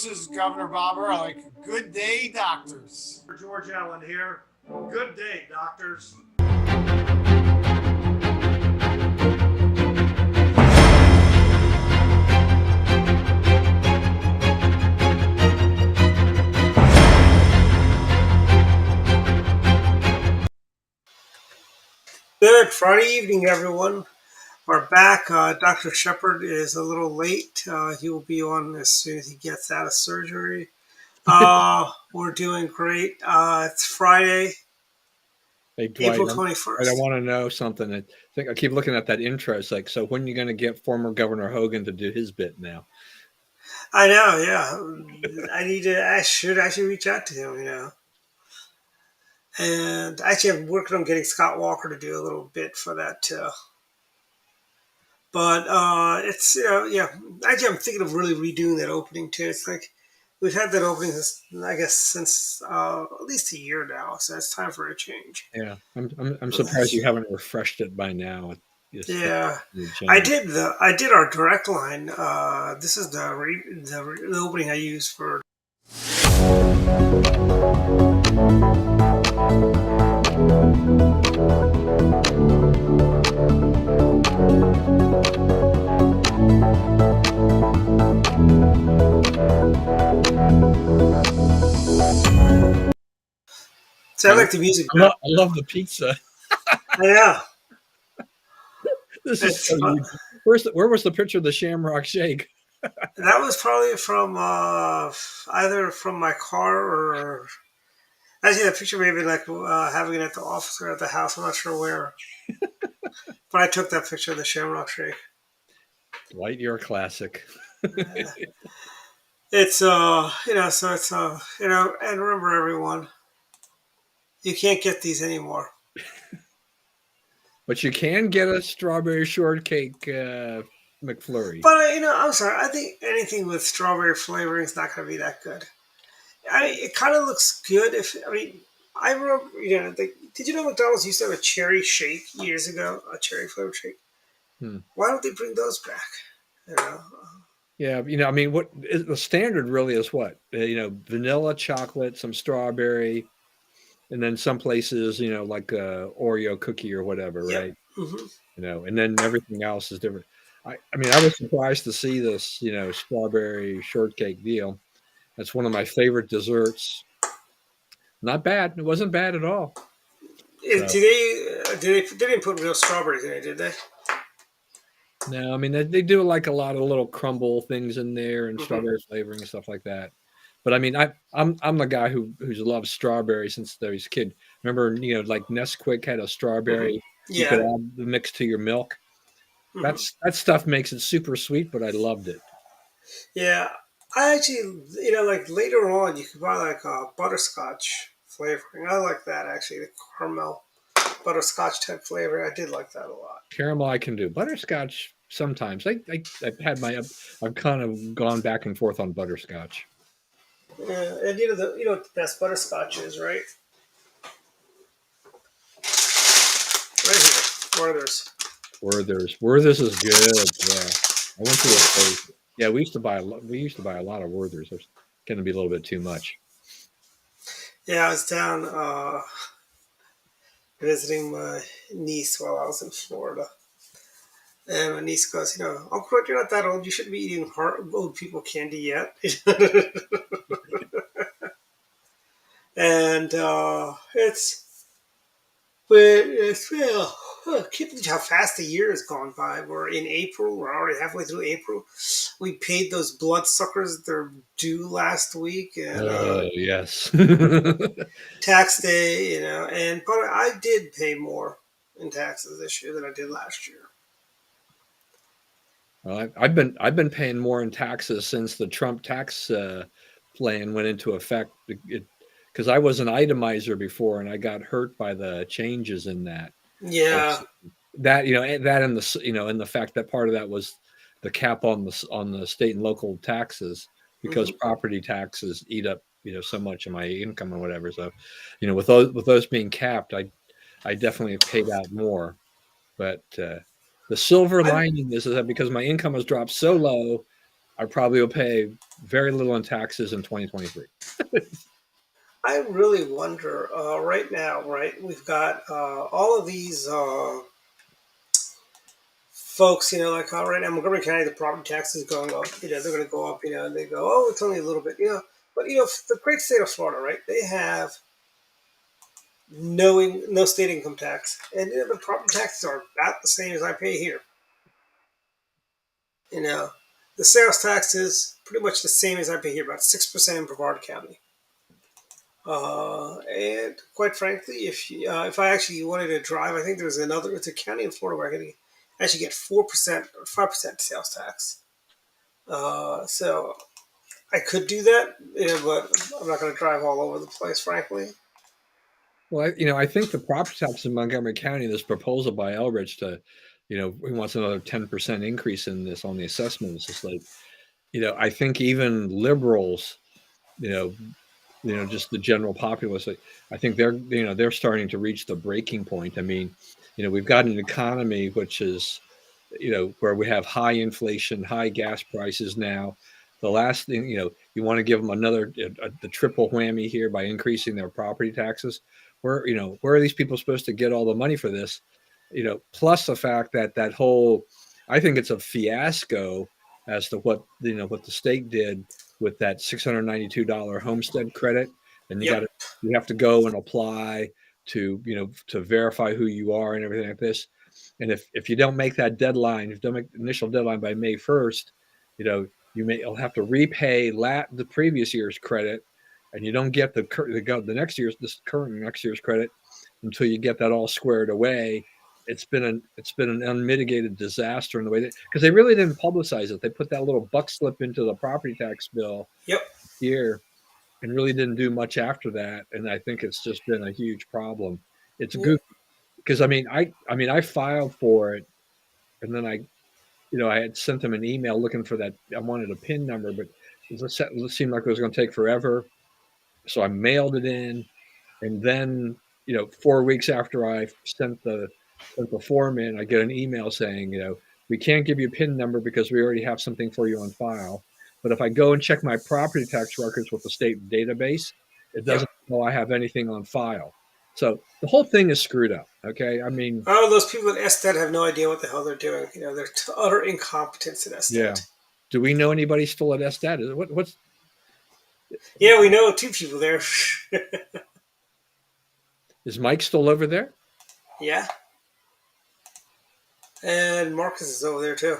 this is Governor Bobber. I like good day, doctors. George Allen here. Good day, doctors. Good Friday evening, everyone. We're back. Dr. Shepard is a little late. He will be on as soon as he gets out of surgery. We're doing great. It's Friday, Hey, Dwight, April I 21st. want to know something. I keep looking at that intro. It's like, so when are you going to get former Governor Hogan to do his bit now? I know, yeah. I should actually reach out to him, And actually, I'm working on getting Scott Walker to do a little bit for that too. But it's yeah. Actually, I'm thinking of really redoing that opening too. It's like we've had that opening since at least a year now, so it's time for a change. Yeah, I'm surprised you haven't refreshed it by now. Yeah, I did our direct line. This is the opening I use for. So I like the music. I love the pizza. Yeah. This is so where was the picture of the Shamrock Shake? That was probably from either from my car or actually that picture maybe like having it at the office or at the house. I'm not sure where, but I took that picture of the Shamrock Shake. Dwight, you're a classic. It's so it's and remember everyone, you can't get these anymore. But you can get a strawberry shortcake McFlurry. But I'm sorry. I think anything with strawberry flavoring is not going to be that good. It kind of looks good. I remember. Did you know McDonald's used to have a cherry shake years ago? A cherry flavored shake. Why don't they bring those back? Yeah, what the standard really is what? Vanilla, chocolate, some strawberry, and then some places, like a Oreo cookie or whatever, right? Mm-hmm. And then everything else is different. I was surprised to see this, strawberry shortcake deal. That's one of my favorite desserts. Not bad. It wasn't bad at all. They didn't put real strawberries in it, did they? No, they do like a lot of little crumble things in there and strawberry flavoring and stuff like that. But I'm the guy who's loved strawberry since I was a kid. Remember, like Nesquik had a strawberry. Yeah. You could add the mix to your milk. That stuff makes it super sweet, but I loved it. Yeah, I actually, like later on, you could buy like butterscotch flavoring. I like that actually, the caramel butterscotch type flavor. I did like that a lot. Caramel I can do. Butterscotch sometimes. I've kind of gone back and forth on butterscotch. Yeah, and what the best butterscotch is, right? Right here, Werther's is good. Yeah, I went to a place. Yeah, we used to buy a lot of Werther's. It's going to be a little bit too much. Yeah, I was down visiting my niece while I was in Florida. And my niece goes, Uncle Red, you're not that old. You shouldn't be eating old people candy yet. And keep how fast the year has gone by. We're in April. We're already halfway through April. We paid those bloodsuckers their due last week. And, yes. tax day, but I did pay more in taxes this year than I did last year. Well, I've been paying more in taxes since the Trump tax plan went into effect. Because I was an itemizer before, and I got hurt by the changes in that. Yeah, that and the fact that part of that was the cap on the state and local taxes, because property taxes eat up so much of my income or whatever. So, with those being capped, I definitely paid out more. But the silver lining is that because my income has dropped so low, I probably will pay very little in taxes in 2023. I really wonder right now, right? We've got all of these folks, like right now in Montgomery County, the property tax is going up. They're going to go up, and they go, oh, it's only a little bit, But, the great state of Florida, right? They have no state income tax. And the property taxes are about the same as I pay here. The sales tax is pretty much the same as I pay here, about 6% in Brevard County. And quite frankly, if I actually wanted to drive, I think it's a county in Florida where I can actually get 4% or 5% sales tax. So I could do that, but I'm not going to drive all over the place, frankly. Well, I think the property tax in Montgomery County, this proposal by Elrich to, he wants another 10% increase in this on the assessments. It's like, I think even liberals, just the general populace, I think they're starting to reach the breaking point. I mean, we've got an economy which is, where we have high inflation, high gas prices now. The last thing, you want to give them the triple whammy here by increasing their property taxes. Where are these people supposed to get all the money for this? Plus the fact that whole, I think it's a fiasco as to what the state did with that $692 homestead credit, and Yep. you have to go and apply to to verify who you are and everything like this. And if you don't make that deadline, if you don't make the initial deadline by May 1st, you'll have to repay the previous year's credit, and you don't get the next year's credit until you get that all squared away. It's been an unmitigated disaster in the way because they really didn't publicize it. They put that little buck slip into the property tax bill Yep. here and really didn't do much after that. And I think it's just been a huge problem. It's goofy because I filed for it, and then I had sent them an email looking for that. I wanted a PIN number, but it seemed like it was going to take forever. So I mailed it in, and then 4 weeks after I sent the form in, I get an email saying, we can't give you a PIN number because we already have something for you on file. But if I go and check my property tax records with the state database, it doesn't know I have anything on file. So the whole thing is screwed up. Okay, I mean, those people at Estet have no idea what the hell they're doing. They're utter incompetence at Estet. Yeah. Do we know anybody still at Estet? What's? Yeah, we know 2 people there. Is Mike still over there? Yeah. And Marcus is over there too.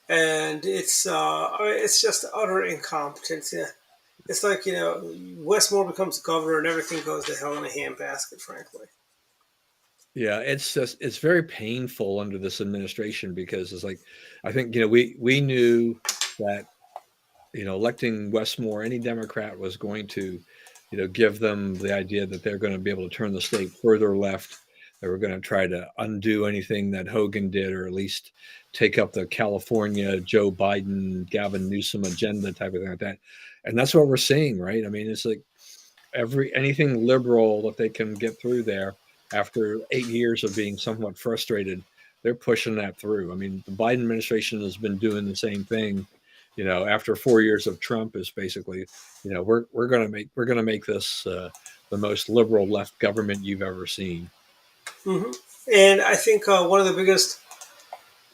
And it's just utter incompetence. Yeah. It's like, Westmore becomes governor and everything goes to hell in a handbasket, frankly. Yeah, it's very painful under this administration because it's like, I think, we knew that, electing Westmore, any Democrat was going to, give them the idea that they're going to be able to turn the state further left. They were going to try to undo anything that Hogan did, or at least take up the California, Joe Biden, Gavin Newsom agenda type of thing like that. And that's what we're seeing, right? I mean, it's like anything liberal that they can get through there after 8 years of being somewhat frustrated, they're pushing that through. I mean, the Biden administration has been doing the same thing. After 4 years of Trump, is basically, we're gonna make this the most liberal left government you've ever seen. Mm-hmm. And I think one of the biggest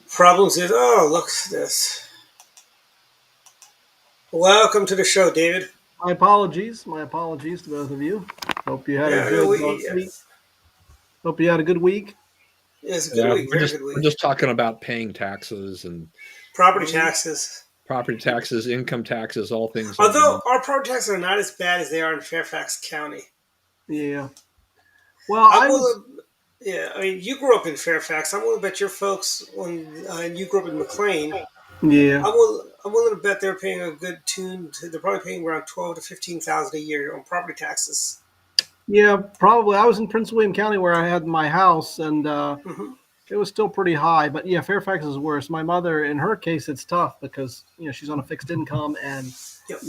problems is, look at this. Welcome to the show, David. My apologies to both of you. Hope you had a good week. Hope you had a good week. Yeah, it's a good week. Very good week. We're just talking about paying taxes and property taxes, income taxes, all things. Although our property taxes are not as bad as they are in Fairfax County. Yeah. Well, I mean, you grew up in Fairfax. I'm willing to bet your folks, when you grew up in McLean. Yeah. I'm willing to bet they're paying a good tune. They're probably paying around $12,000 to $15,000 a year on property taxes. Yeah, probably. I was in Prince William County where I had my house, and it was still pretty high. But yeah, Fairfax is worse. My mother, in her case, it's tough because she's on a fixed income, and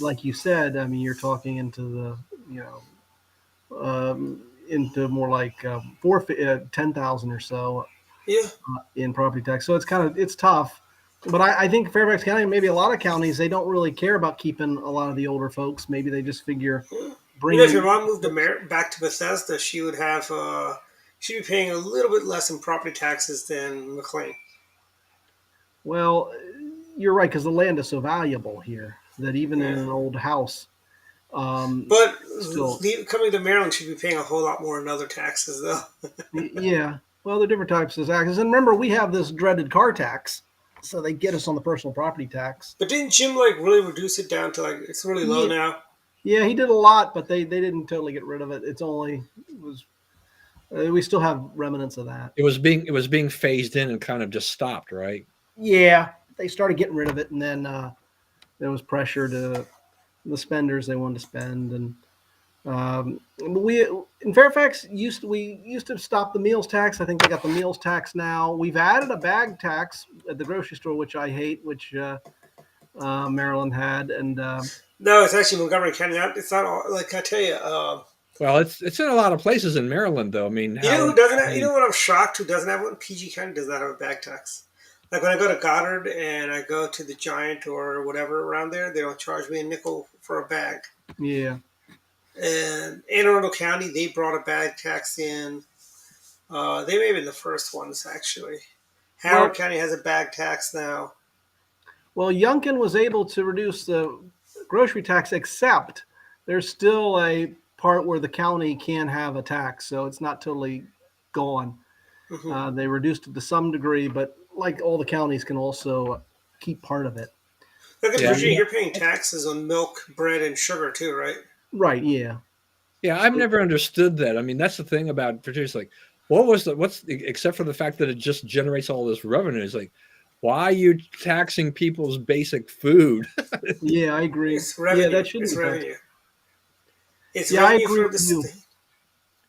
like you said, I mean, you're talking into the into more like 10,000 or so. Yeah. in property tax. So it's tough. But I think Fairfax County, maybe a lot of counties, they don't really care about keeping a lot of the older folks. Maybe they just figure Yeah. If your bringing. mom moved to back to Bethesda, she would have she'd be paying a little bit less in property taxes than McLean. Well, you're right because the land is so valuable here that even in Yeah. an old house, But still, coming to Maryland, she'd be paying a whole lot more in other taxes, though. yeah. Well, there are different types of taxes, and remember, we have this dreaded car tax, so they get us on the personal property tax. But didn't Jim like really reduce it down to like it's really low Yeah, now? yeah, he did a lot, but they didn't totally get rid of it. It was we still have remnants of that. It was being phased in and kind of just stopped, right? Yeah, they started getting rid of it, and then there was pressure to the spenders they wanted to spend, and we in Fairfax we used to stop the meals tax. I think they got the meals tax now. We've added a bag tax at the grocery store, which I hate, which Maryland had, and No, it's actually Montgomery County. It's not all, like I tell you. Well, it's in a lot of places in Maryland, though. I mean, You know who Howard doesn't have? You County. know what? I'm shocked. Who doesn't have one? PG County does not have a bag tax. Like when I go to Goddard and I go to the Giant or whatever around there, they don't charge me a nickel for a bag. yeah. And Anne Arundel County, they brought a bag tax in. They may have been the first ones actually. Howard Well, County has a bag tax now. well, Youngkin was able to reduce the grocery tax, except there's still a part where the county can have a tax, so it's not totally gone. Hmm. They reduced it to some degree, but like all the counties can also keep part of it. Look at Yeah, Virginia. You're paying taxes on milk, bread, and sugar too, right? Right? Yeah. yeah. I've never understood that. I mean, that's the thing about produce. Like, except for the fact that it just generates all this revenue. It's like, why are you taxing people's basic food? Yeah, I agree. It's Yeah, revenue. that shouldn't It's be taxed. revenue. It's Yeah, I revenue agree for with the you. state.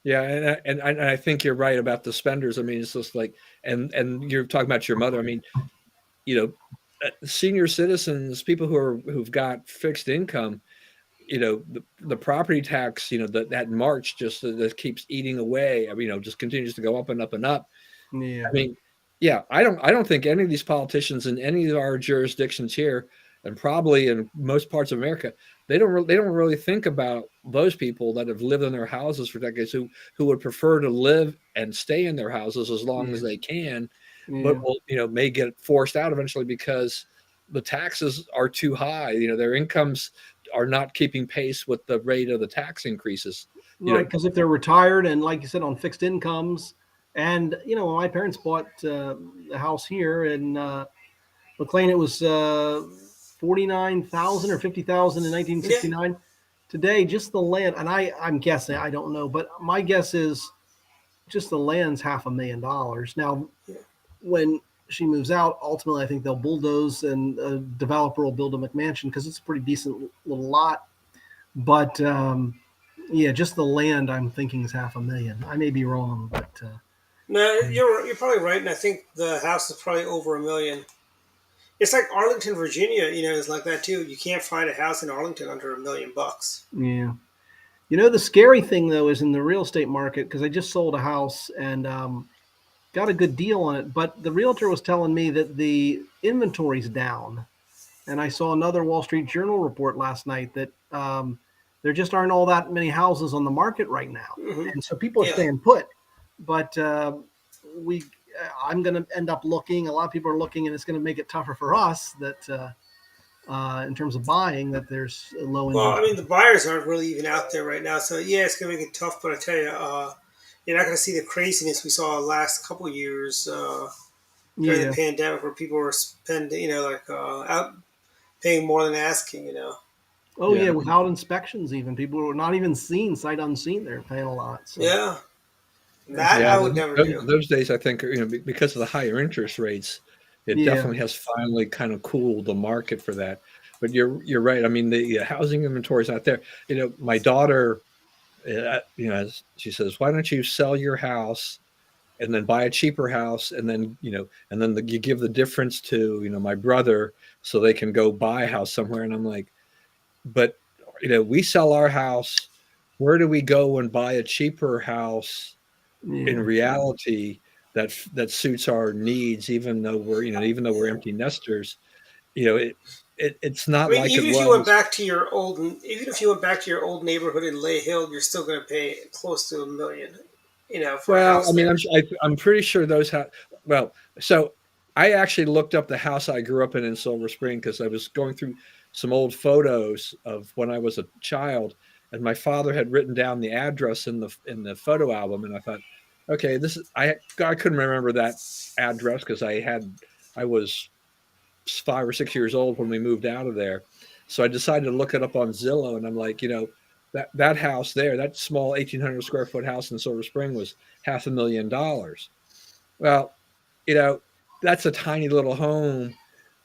Yeah, and I think you're right about the spenders. I mean, it's just like, and you're talking about your mother. I mean, you know, senior citizens, people who've got fixed income, the property tax, that march just that keeps eating away. I mean, just continues to go up and up and up. Yeah. I mean, yeah, I don't think any of these politicians in any of our jurisdictions here, and probably in most parts of America, they don't really think about those people that have lived in their houses for decades, who would prefer to live and stay in their houses as long as Yeah. they can, but Yeah. will may get forced out eventually because the taxes are too high. Their incomes are not keeping pace with the rate of the tax increases. You Right, know, because if they're retired and, like you said, on fixed incomes, and when my parents bought the house here in McLean, it was 49,000 or 50,000 in Yeah. 1969. Today, just the land, and I'm guessing, I don't know, but my guess is just the land's $500,000. Now, Yeah. when she moves out, ultimately, I think they'll bulldoze and a developer will build a McMansion because it's a pretty decent little lot. But yeah, just the land I'm thinking is 500,000. I may be wrong, but No, you're probably right, and I think the house is probably over a million. It's like Arlington, Virginia. Is like that too. You can't find a house in Arlington under $1 million. yeah. The scary thing though is in the real estate market because I just sold a house and got a good deal on it, but the realtor was telling me that the inventory's down, and I saw another Wall Street Journal report last night that there just aren't all that many houses on the market right now, Hmm. and so people are Yeah. staying put. But we, I'm going to end up looking. A lot of people are looking, and it's going to make it tougher for us that in terms of buying that there's a low Well, I inventory. mean, the buyers aren't really even out there right now, so yeah, it's gonna make it tough. But I tell you, you're not gonna see the craziness we saw the last couple years during the Yeah. pandemic, where people were spending, like out paying more than asking. Oh yeah. yeah, without inspections, even people who are not even seen, sight unseen, they're paying a lot. So Yeah, it's that Yeah, I would never do. those days, I think, because of the higher interest rates, it yeah, definitely has finally kind of cooled the market for that. But you're right. I mean, the housing inventory is not there. My daughter, she says, "Why don't you sell your house and then buy a cheaper house, and then you give the difference to my brother so they can go buy a house somewhere." And I'm like, "But we sell our house. Where do we go and buy a cheaper house?" In yeah, reality, that suits our needs, even though we're empty nesters. It's I not mean, like it even if you went was. back to your old, even if you went back to your old neighborhood in Lay Hill, you're still going to pay close to $1 million, for a Well, I house mean, there. I'm pretty sure those have. Well, so I actually looked up the house I grew up in Silver Spring because I was going through some old photos of when I was a child, and my father had written down the address in the photo album, and I thought, okay, this is I couldn't remember that address because I was 5 or 6 years old when we moved out of there, so I decided to look it up on Zillow, and I'm like, that house there, that small 1,800 square foot house in Silver Spring was $500,000. Well, you know, that's a tiny little home.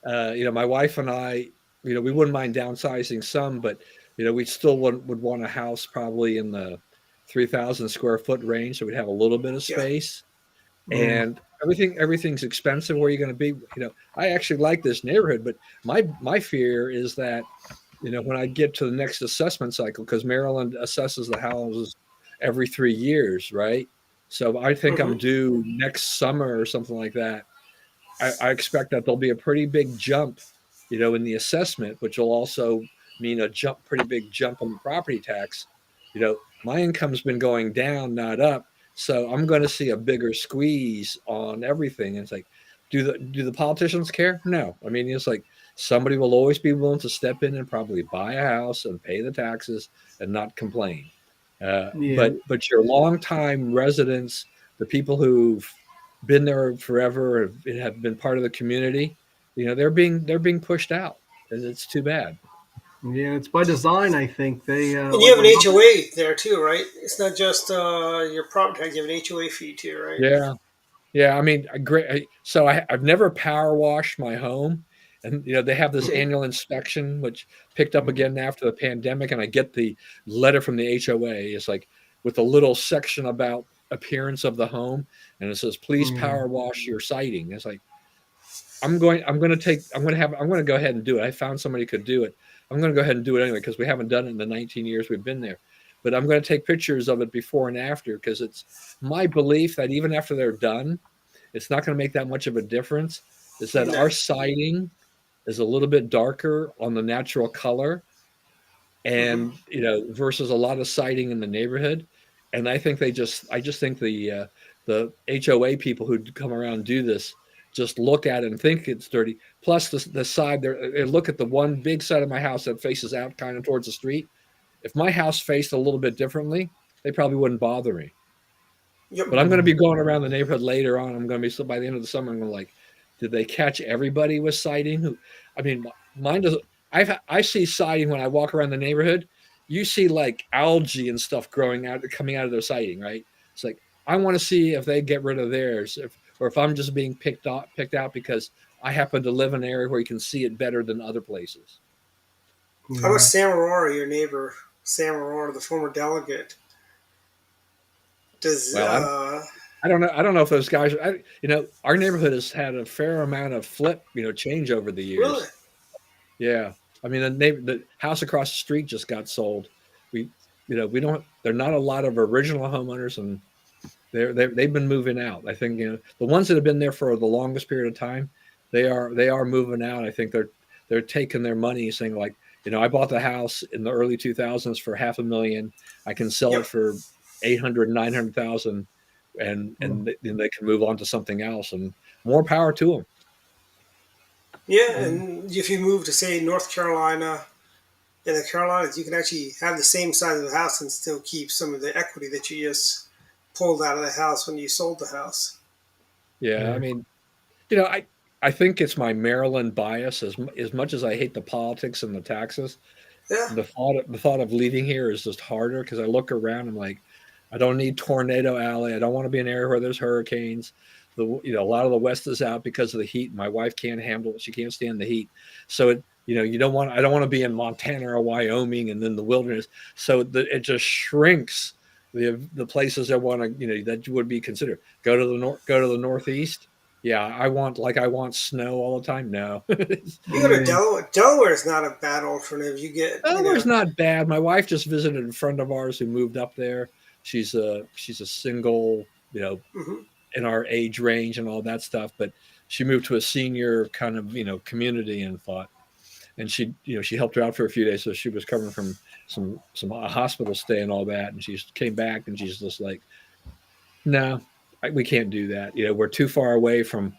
My wife and I, we wouldn't mind downsizing some, but we still would want a house probably in the 3,000 square foot range, so we'd have a little bit of Yeah. space. Mm. And everything's expensive. Where are you going to be? I actually like this neighborhood, but my fear is that when I get to the next assessment cycle, because Maryland assesses the houses every 3 years, right? So I think I'm Hmm. due next summer or something like that. I expect that there'll be a pretty big jump, in the assessment, which will also mean pretty big jump on the property tax. My income's been going down, not up, so I'm going to see a bigger squeeze on everything. And it's like, do the politicians care? No. I mean, it's like somebody will always be willing to step in and probably buy a house and pay the taxes and not complain. Yeah, But your longtime residents, the people who've been there forever, have been part of the community, they're being pushed out, and it's too bad. yeah, it's by design. I think they And you like have my an mother. HOA there too, right? It's not just your property tax. You have an HOA fee too, right? Yeah, yeah. I mean, great. So I've never power washed my home, and they have this Hmm. annual inspection, which picked up Mhm. again after the pandemic, and I get the letter from the HOA. It's like with a little section about appearance of the home, and it says, "Please Yeah, power wash your siding." It's like I'm going to go ahead and do it. I found somebody who could do it. I'm going to go ahead and do it anyway because we haven't done it in the 19 years we've been there. But I'm going to take pictures of it before and after because it's my belief that even after they're done, it's not going to make that much of a difference. Is that No. our siding is a little bit darker on the natural color, Hmm. and versus a lot of siding in the neighborhood. And I just think the HOA people who come around and do this just look at it and think it's dirty. Plus the side there, they look at the one big side of my house that faces out kind of towards the street. If my house faced a little bit differently, they probably wouldn't bother me. Yep. But I'm going to mm, be going around the neighborhood later on. I'm going to be, so by the end of the summer, I'm going to like, did they catch everybody with siding? I mean, mine does. I see siding when I walk around the neighborhood. You see like algae and stuff growing out, coming out of their siding, right? It's like I want to see if they get rid of theirs, or if I'm just being picked out because I happen to live in an area where you can see it better than other places. How about yeah. Sam Aurora, your neighbor? Sam Aurora, the former delegate. Does Well, I don't know. I don't know if those guys. Our neighborhood has had a fair amount of change over the really? years. Yeah, I mean the house across the street just got sold. We, we don't. There are not a lot of original homeowners, and they've been moving out. I think the ones that have been there for the longest period of time, they are moving out. I think they're taking their money, saying like, I bought the house in the early 2000s for 500,000. I can sell Yep. it for 800, 900,000, Mm. then they can move on to something else. And more power to them. Yeah, Mm. and if you move to say North Carolina, in the Carolinas, you can actually have the same size of the house and still keep some of the equity that you just pulled out of the house when you sold the house. Yeah, I Yeah. mean, I think it's my Maryland bias. As much as I hate the politics and the taxes, Yeah. the thought of leaving here is just harder because I look around. I'm like, I don't need Tornado Alley. I don't want to be in an area where there's hurricanes. A lot of the West is out because of the heat. My wife can't handle it. She can't stand the heat. So you don't want. I don't want to be in Montana or Wyoming and then the wilderness. So it just shrinks the places I want to that would be considered. Go to the Northeast. Yeah, I want snow all the time. No. You go to Yeah. Delaware. Delaware is not a bad alternative. You get, Delaware's not bad. My wife just visited a friend of ours who moved up there. She's a single, mhm. in our age range and all that stuff. But she moved to a senior kind of community and thought, and she helped her out for a few days, so she was coming from some hospital stay and all that, and she came back and she's just like, no, we can't do that. We're too far away from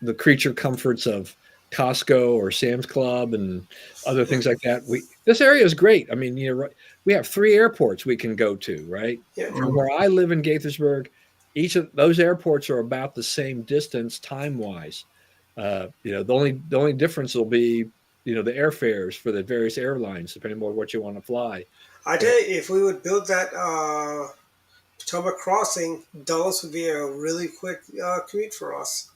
the creature comforts of Costco or Sam's Club and other things like that. This area is great. I mean, we have 3 airports we can go to, right? Yeah. From where I live in Gaithersburg, each of those airports are about the same distance time wise. The only difference will be the airfares for the various airlines, depending on what you want to fly. I tell you, if we would build that Potomac crossing, Dulles would be a really quick commute for us.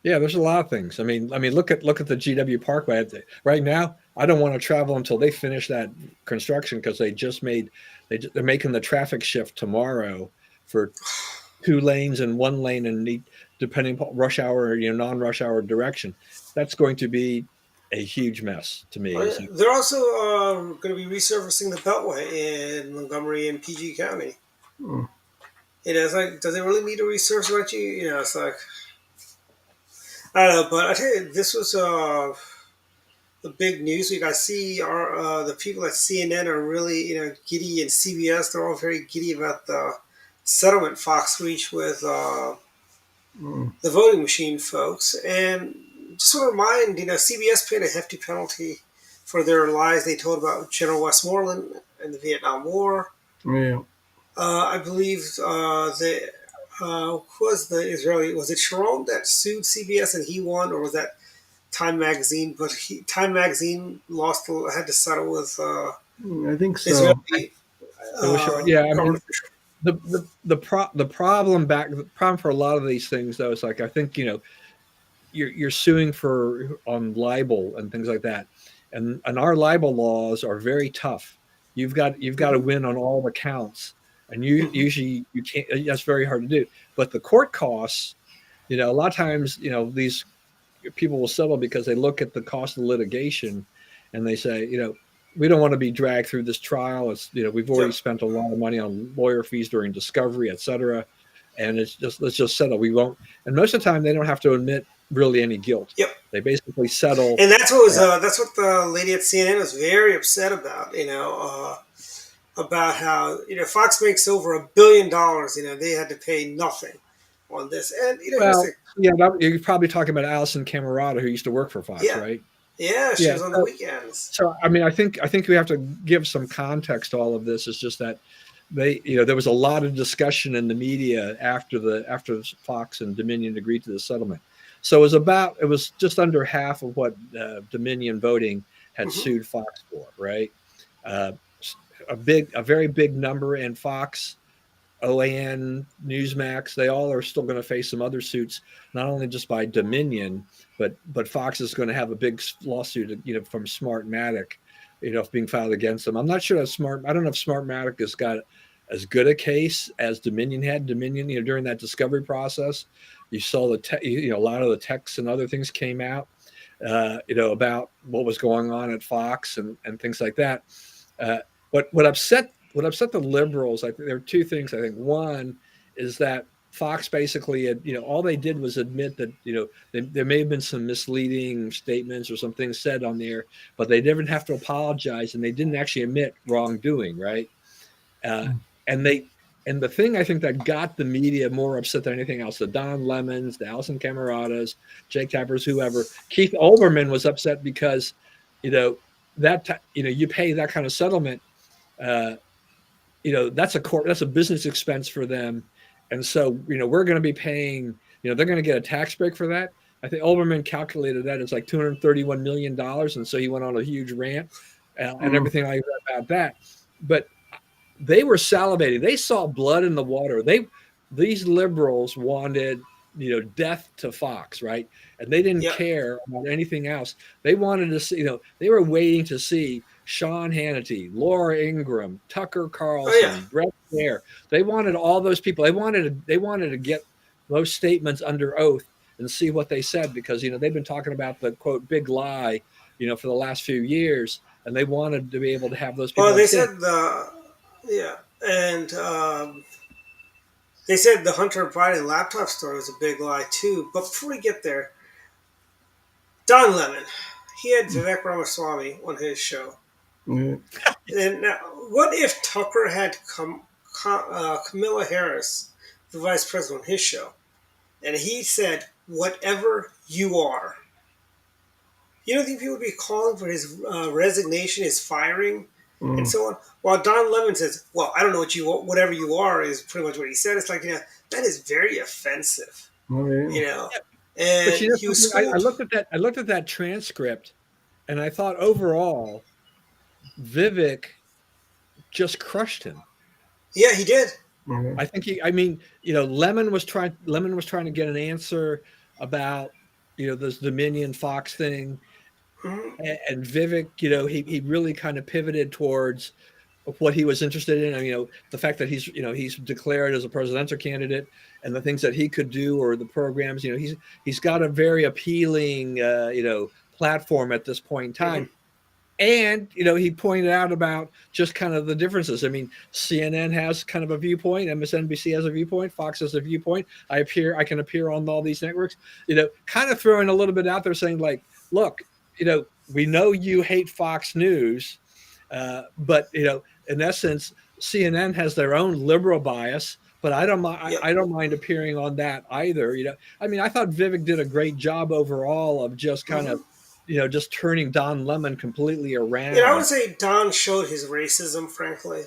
Yeah, there's a lot of things. I mean, look at the GW Parkway. Right now, I don't want to travel until they finish that construction because they're making the traffic shift tomorrow for 2 lanes and 1 lane, and depending on rush hour or non-rush hour direction. That's going to be a huge mess to me. Oh, yeah. They're also going to be resurfacing the Beltway in Montgomery and PG County. It's like, does it really need a resurface? It's like, I don't know, but I tell you, this was the big news week. I see the people at CNN are really giddy, and CBS, they're all very giddy about the settlement Fox reached with the voting machine folks. And just want to remind, CBS paid a hefty penalty for their lies they told about General Westmoreland and the Vietnam War. Yeah. I believe who was the Israeli? Was it Sharon that sued CBS and he won, or was that Time Magazine? But Time Magazine had to settle with I think so. Israeli. Yeah, I mean, the problem for a lot of these things though is like, I think you're suing on libel and things like that, and our libel laws are very tough. You've got to win on all the counts. And usually you can't. That's very hard to do. But the court costs, a lot of times, these people will settle because they look at the cost of litigation, and they say, we don't want to be dragged through this trial. It's we've already spent a lot of money on lawyer fees during discovery, et cetera, and let's just settle. We won't. And most of the time, they don't have to admit really any guilt. Yep. They basically settle. And that's what the lady at CNN was very upset about. About how Fox makes over $1 billion. They had to pay nothing on this, and you're probably talking about Allison Camerata, who used to work for Fox, right? Yeah, she was on the weekends. So I mean, I think we have to give some context to all of this. It's just that there was a lot of discussion in the media after Fox and Dominion agreed to the settlement. So it was just under half of what Dominion Voting had sued Fox for, right? A very big number, and Fox, OAN, Newsmax, they all are still going to face some other suits, not only just by Dominion, but Fox is going to have a big lawsuit, from Smartmatic, being filed against them. I'm not sure I don't know if Smartmatic has got as good a case as Dominion had. Dominion, during that discovery process, you saw a lot of the texts and other things came out, about what was going on at Fox and things like that. What upset the liberals, I think there are 2 things. I think one is that Fox basically all they did was admit that there may have been some misleading statements or some things said on there, but they didn't have to apologize, and they didn't actually admit wrongdoing, right? And the thing I think that got the media more upset than anything else, the Don Lemons, the Allison Cameratas, Jake Tappers, whoever, Keith Olbermann was upset because you pay that kind of settlement. That's a business expense for them. And so, we're going to be paying, they're going to get a tax break for that. I think Olbermann calculated that it's like $231 million. And so he went on a huge rant and everything like that about that. But they were salivating. They saw blood in the water. These liberals wanted, death to Fox, right? And they didn't care about anything else. They wanted to see, they were waiting to see Sean Hannity, Laura Ingraham, Tucker Carlson, Brett Baer. They wanted all those people. They wanted to get those statements under oath and see what they said, because they've been talking about the quote big lie, for the last few years, and they wanted to be able to have those people. Well, they said and They said the Hunter Biden laptop story was a big lie too. But before we get there, Don Lemon, he had Vivek Ramaswamy on his show. Yeah. And now, what if Tucker had Kamala Harris, the vice president, on his show, and he said, "Whatever you are." You don't think people would be calling for his resignation, his firing, and Mm. so on? While Don Lemon says, "Well, I don't know whatever you are," is pretty much what he said. It's like, that is very offensive, Oh, yeah. you know. Yeah, but And you know, he was something, I schooled. looked at that. I looked at that transcript, and I thought overall, Vivek just crushed him. Yeah, he did. Mhm. I think he. I mean, Lemon was trying. Lemon was trying to get an answer about this Dominion Fox thing, Mhm. and Vivek. He really kind of pivoted towards what he was interested in. And, the fact that he's declared as a presidential candidate, and the things that he could do, or the programs. He's got a very appealing platform at this point in time. Mhm. And he pointed out about just kind of the differences. I mean, CNN has kind of a viewpoint, MSNBC has a viewpoint, Fox has a viewpoint. I can appear on all these networks. Kind of throwing a little bit out there, saying like, look, we know you hate Fox News, but in essence, CNN has their own liberal bias. But I don't mind. Yep. I don't mind appearing on that either. I mean, I thought Vivek did a great job overall of just kind of just turning Don Lemon completely I around. would say Don showed his racism, frankly,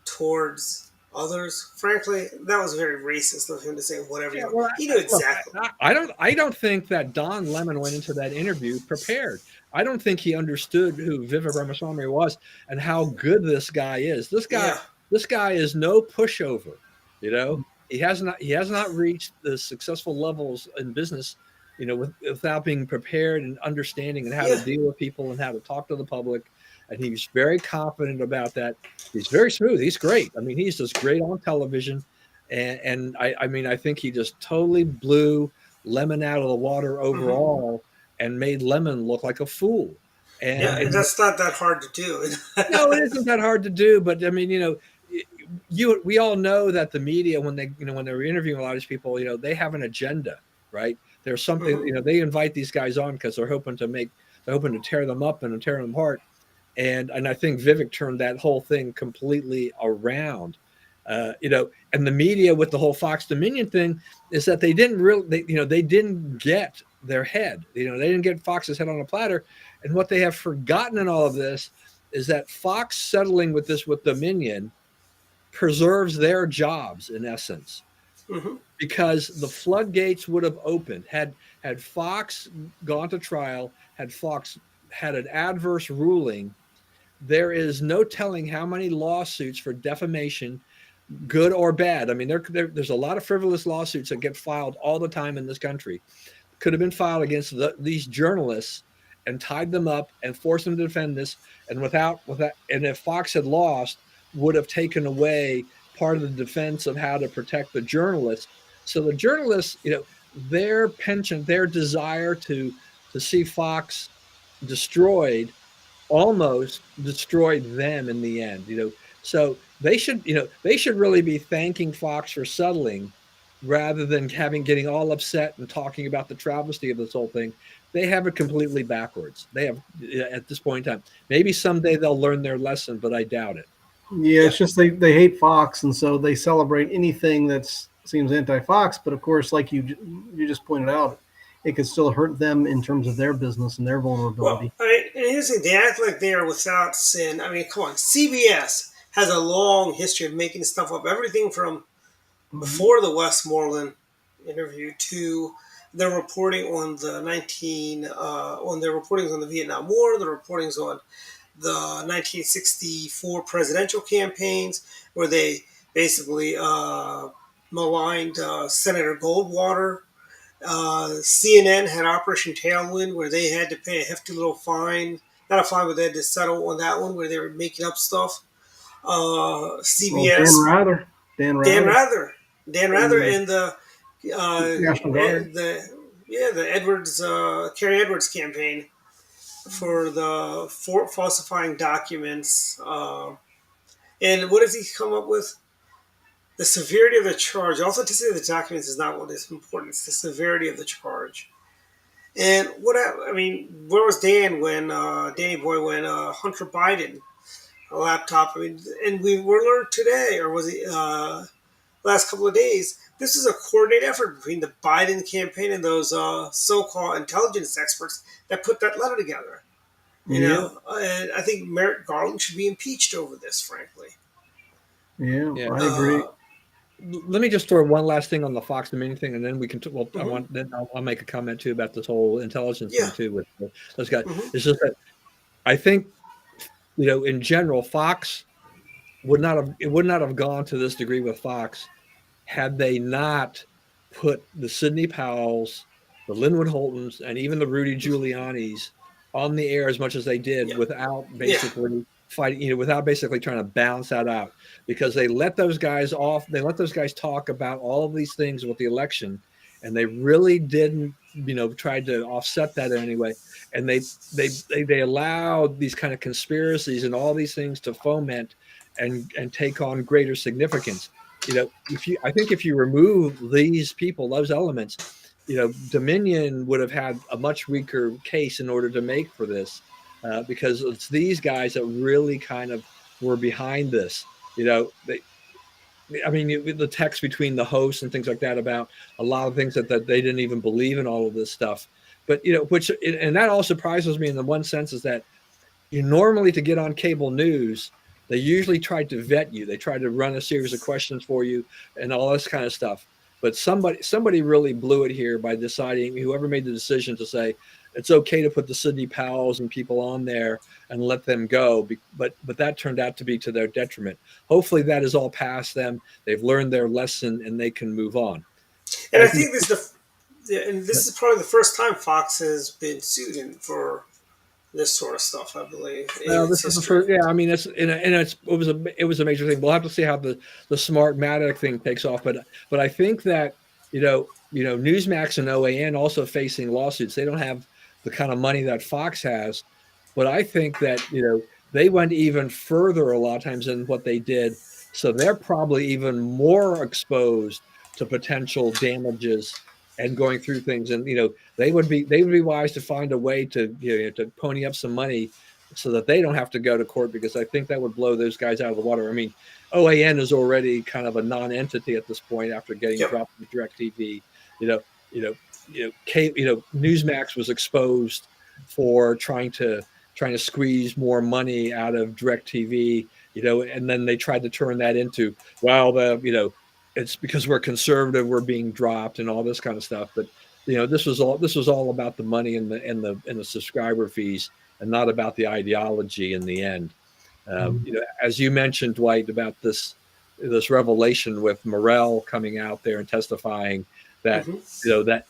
towards others. Frankly, that was very racist of him to say whatever Yeah, you want. well, He knew look, exactly. I don't think that Don Lemon went into that interview prepared. I don't think he understood who Vivek Ramaswamy was and how good this guy is. Yeah. This guy is no pushover. He has not reached the successful levels in business, without being prepared and understanding and how to Yeah. deal with people and how to talk to the public. And he's very confident about that. He's very smooth. He's great. I mean, he's just great on television. And I mean, I think he just totally blew Lemon out of the water overall and made Lemon look like a fool. And, Yeah, and that's not that hard to do. no, it isn't that hard to do. But I mean, we all know that the media, when they're interviewing a lot of these people, they have an agenda, right? There's something, they invite these guys on because they're hoping to tear them up and tear them apart. And I think Vivek turned that whole thing completely around. And the media with the whole Fox Dominion thing is that they didn't really, they didn't get their head. They didn't get Fox's head on a platter. And what they have forgotten in all of this is that Fox settling with Dominion preserves their jobs in essence, because the floodgates would have opened had Fox gone to trial, had Fox had an adverse ruling. There is no telling how many lawsuits for defamation, good or bad. I mean, there's a lot of frivolous lawsuits that get filed all the time in this country. Could have been filed against these journalists and tied them up and forced them to defend this. And and if Fox had lost, would have taken away part of the defense of how to protect the journalists. So the journalists, their penchant, their desire to see Fox destroyed almost destroyed them in the end. So they should really be thanking Fox for settling rather than getting all upset and talking about the travesty of this whole thing. They have it completely backwards. They have, at this point in time. Maybe someday they'll learn their lesson, but I doubt it. Yeah, it's just they hate Fox, and so they celebrate anything that seems anti-Fox. But of course, like you just pointed out, it could still hurt them in terms of their business and their vulnerability. Well, I mean, and here's the thing: they act like they are without sin. I mean, come on, CBS has a long history of making stuff up. Everything from before the Westmoreland interview to their reporting on the on their reportings on the Vietnam War, the reportings on the 1964 presidential campaigns, where they basically maligned Senator Goldwater. CNN had Operation Tailwind, where they had to pay a hefty little fine. Not a fine, but they had to settle on that one, where they were making up stuff. Well, CBS, Dan Dan Rather, Rather, Dan Rather, and National Guard. the Edwards Kerry Edwards campaign for the falsifying documents. And what does he come up with? the severity of the charge. Authenticity of the documents is not what is important. It's the severity of the charge. And I mean, where was Dan when Danny Boy when Hunter Biden a laptop? I mean, and we were learned today, or was it last couple of days? This is a coordinated effort between the Biden campaign and those so-called intelligence experts that put that letter together. You Yeah, know, and I think Merrick Garland should be impeached over this. Frankly, yeah, Yeah. I agree. uh, Let me just throw one last thing on the Fox Dominion thing, and then we can. Well, I mhm. want then I'll make a comment too about this whole intelligence Yeah. thing too with those guys. Hmm. It's just that I think in general, Fox would not have gone to this degree with Fox had they not put the Sidney Powells, the Linwood Holtons, and even the Rudy Giulianis on the air as much as they did Yeah. without Yeah. basically fighting, without basically trying to balance that out, because they let those guys off. They let those guys talk about all of these things with the election, and they really didn't, try to offset that in any way. And they allowed these kind of conspiracies and all these things to foment and take on greater significance. I think if you remove these people, those elements, Dominion would have had a much weaker case in order to make for this, because it's these guys that really kind of were behind this. I mean, the text between the hosts and things like that about a lot of things that they didn't even believe in all of this stuff. But and that all surprises me in the one sense is that normally to get on cable news, they usually try to vet you. They try to run a series of questions for you and all this kind of stuff. But somebody really blew it here by deciding, whoever made the decision to say it's okay to put the Sidney Powells and people on there and let them go. But that turned out to be to their detriment. Hopefully that is all past them. They've learned their lesson and they can move on. And I As think this is probably the first time Fox has been sued for this sort of stuff. I believe in Well, its this is the history. first. Yeah, I mean, it was a major thing. We'll have to see how the Smartmatic thing takes off, but I think that Newsmax and OAN also facing lawsuits. They don't have the kind of money that Fox has, but I think that they went even further a lot of times than what they did, so they're probably even more exposed to potential damages and going through things. And they would be wise to find a way to to pony up some money so that they don't have to go to court, because I think that would blow those guys out of the water. I mean, OAN is already kind of a non-entity at this point after getting Yep. dropped from DirecTV. Newsmax was exposed for trying to squeeze more money out of DirecTV. And then they tried to turn that into, well, it's because we're conservative, we're being dropped and all this kind of stuff. But this was all about the money and the subscriber fees, and not about the ideology in the end. As you mentioned, Dwight, about this revelation with Morrell coming out there and testifying that Hmm. that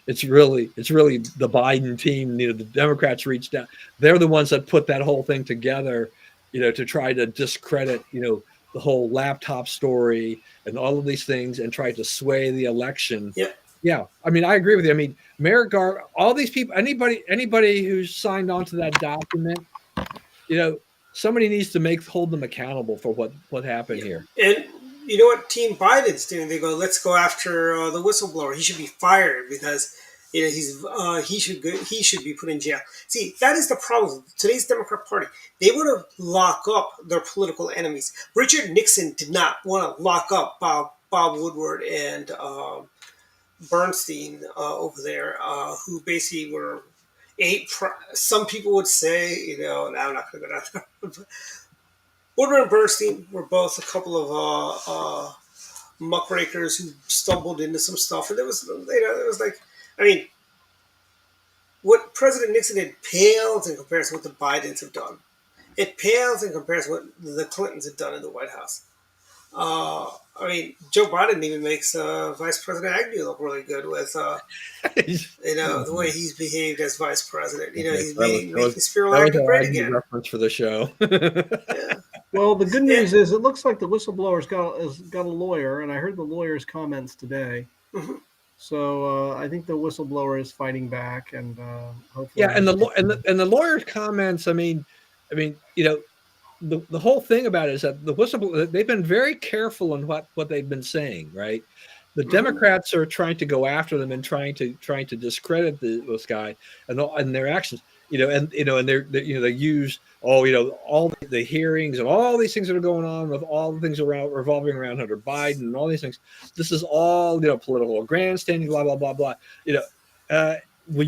it's really the Biden team. The Democrats reached out; they're the ones that put that whole thing together, to try to discredit the whole laptop story and all of these things, and try to sway the election. Yep. Yeah, I mean, I agree with you. I mean, Merrick Garland, all these people, anybody who's signed on to that document, somebody needs to hold them accountable for what happened here. And you know what Team Biden's doing? They go, let's go after the whistleblower. He should be fired because he should be put in jail. See, that is the problem. Today's Democrat Party, they want to lock up their political enemies. Richard Nixon did not want to lock up Bob Woodward and Bernstein over there, who basically were some people would say, and I'm not going to go down there. Woodward and Bernstein were both a couple of muckrakers who stumbled into some stuff, and it was like, I mean, what President Nixon did pales in comparison to what the Bidens have done. It pales in comparison to what the Clintons have done in the White House. I mean, Joe Biden even makes Vice President Agnew look really good with, the way he's behaved as Vice President. He's making Spiro Agnew great again. Reference for the show. Yeah. Well, the good news is it looks like the whistleblower's got a lawyer, and I heard the lawyer's comments today. Mm-hmm. So I think the whistleblower is fighting back, and hopefully, yeah, and the lawyer's comments. I mean, the whole thing about it is that the whistleblower, they've been very careful in what they've been saying, right? The Democrats are trying to go after them and trying to discredit this guy and their actions, and they use all the hearings and all these things that are going on with all the things around revolving around Hunter Biden and all these things. This is all political grandstanding, blah blah blah blah. Will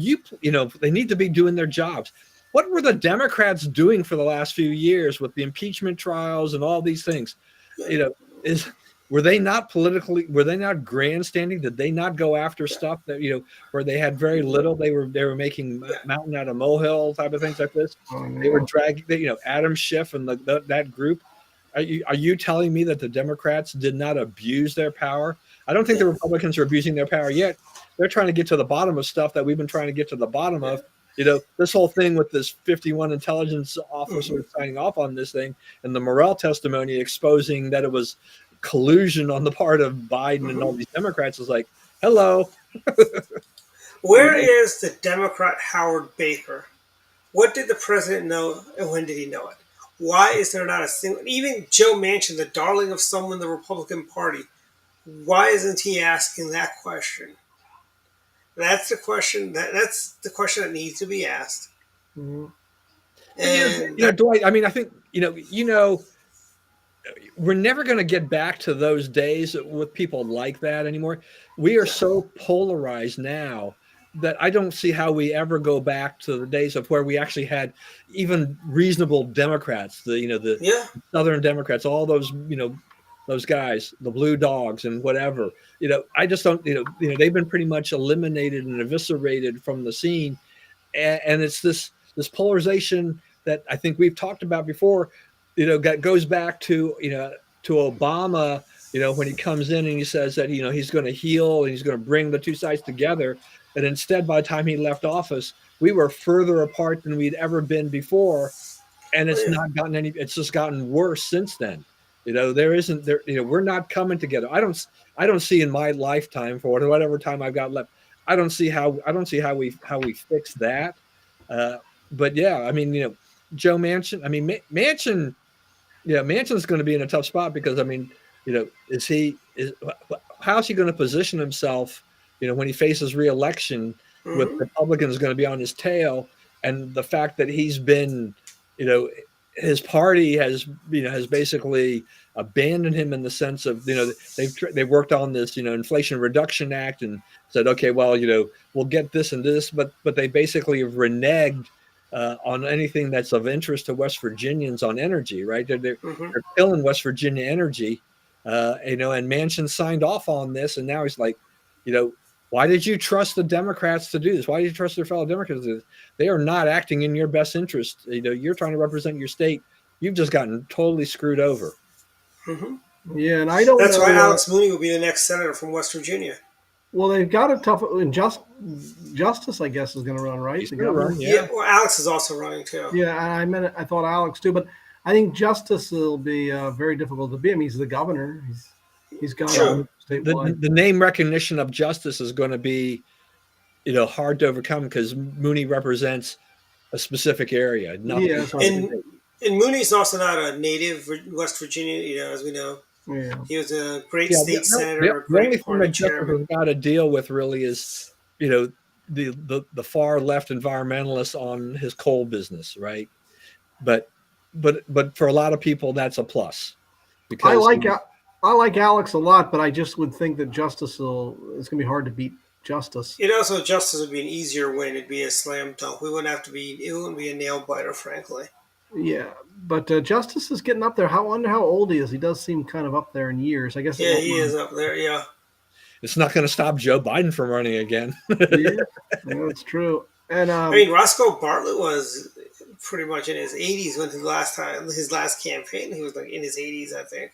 they need to be doing their jobs. What were the Democrats doing for the last few years with the impeachment trials and all these things? Were they not grandstanding? Did they not go after stuff that where they had very little? They were making mountain out of molehill type of things like this. They were dragging Adam Schiff and that group. Are you telling me that the Democrats did not abuse their power? I don't think the Republicans are abusing their power yet. They're trying to get to the bottom of stuff that we've been trying to get to the bottom of. This whole thing with this 51 intelligence officer signing off on this thing and the Morell testimony exposing that it was collusion on the part of Biden and all these Democrats is like, hello. Where is the Democrat Howard Baker? What did the president know and when did he know it? Why is there not a single, even Joe Manchin, the darling of some in the Republican Party, why isn't he asking that question? That's the question. That's the question that needs to be asked. Mm-hmm. And Dwight, I mean, I think we're never going to get back to those days with people like that anymore. We are so polarized now that I don't see how we ever go back to the days of where we actually had even reasonable Democrats, the Southern Democrats, all those those guys, the blue dogs and whatever. I just don't. They've been pretty much eliminated and eviscerated from the scene, and it's this polarization that I think we've talked about before. Goes back to to Obama. When he comes in and he says that he's going to heal and he's going to bring the two sides together, and instead, by the time he left office, we were further apart than we'd ever been before, and it's not gotten any. It's just gotten worse since then. We're not coming together. I don't see in my lifetime, for whatever time I've got left, I don't see how we fix that. But yeah, I mean, Joe Manchin. I mean, Manchin. Yeah, Manchin's going to be in a tough spot because how's he going to position himself? When he faces re-election, with Republicans going to be on his tail, and the fact that he's been, his party has basically abandoned him in the sense of they've worked on this Inflation Reduction Act and said, okay, well we'll get this and this, but they basically have reneged on anything that's of interest to West Virginians on energy, right? They're killing West Virginia energy, and Manchin signed off on this, and now he's like, why did you trust the Democrats to do this? Why did you trust their fellow Democrats to do this? They are not acting in your best interest. You're trying to represent your state. You've just gotten totally screwed over. Mm-hmm. Yeah, and I don't. That's why Alex Mooney will be the next senator from West Virginia. Well, they've got a tough. Justice, I guess, is going to run, right? He's going to run, yeah. Well, Alex is also running too. Yeah, I thought Alex too, but I think Justice will be very difficult to be. I mean, he's the governor. He's got the name recognition of Justice is going to be, hard to overcome because Mooney represents a specific area. Yeah, and Mooney's also not a native West Virginia, as we know. Yeah. He was a great state senator. The only thing that Justice has got to deal with really is, the far left environmentalists on his coal business, right? But for a lot of people, that's a plus. Because I like Alex a lot, but I just would think that Justice it's going to be hard to beat Justice. Also, Justice would be an easier win. It'd be a slam dunk. It wouldn't be a nail biter, frankly. Yeah, but Justice is getting up there. I wonder how old he is. He does seem kind of up there in years. I guess. Yeah, he is up there. Yeah. It's not going to stop Joe Biden from running again. Yeah, that's true. And Roscoe Bartlett was pretty much in his 80s when his last campaign. He was like in his 80s, I think.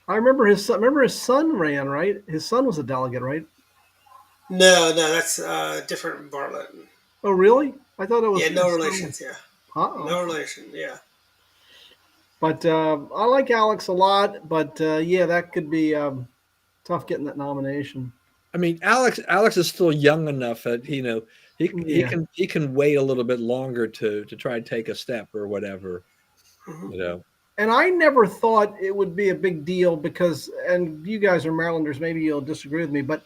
I remember his son. His son ran, right? His son was a delegate, right? No, that's different Bartlett. Oh, really? I thought it was. Yeah, no relations. Yeah. Uh-oh. No relation. Yeah. But I like Alex a lot. But that could be tough getting that nomination. I mean, Alex is still young enough that he can wait a little bit longer to try to take a step or whatever. And I never thought it would be a big deal because, and you guys are Marylanders, maybe you'll disagree with me, but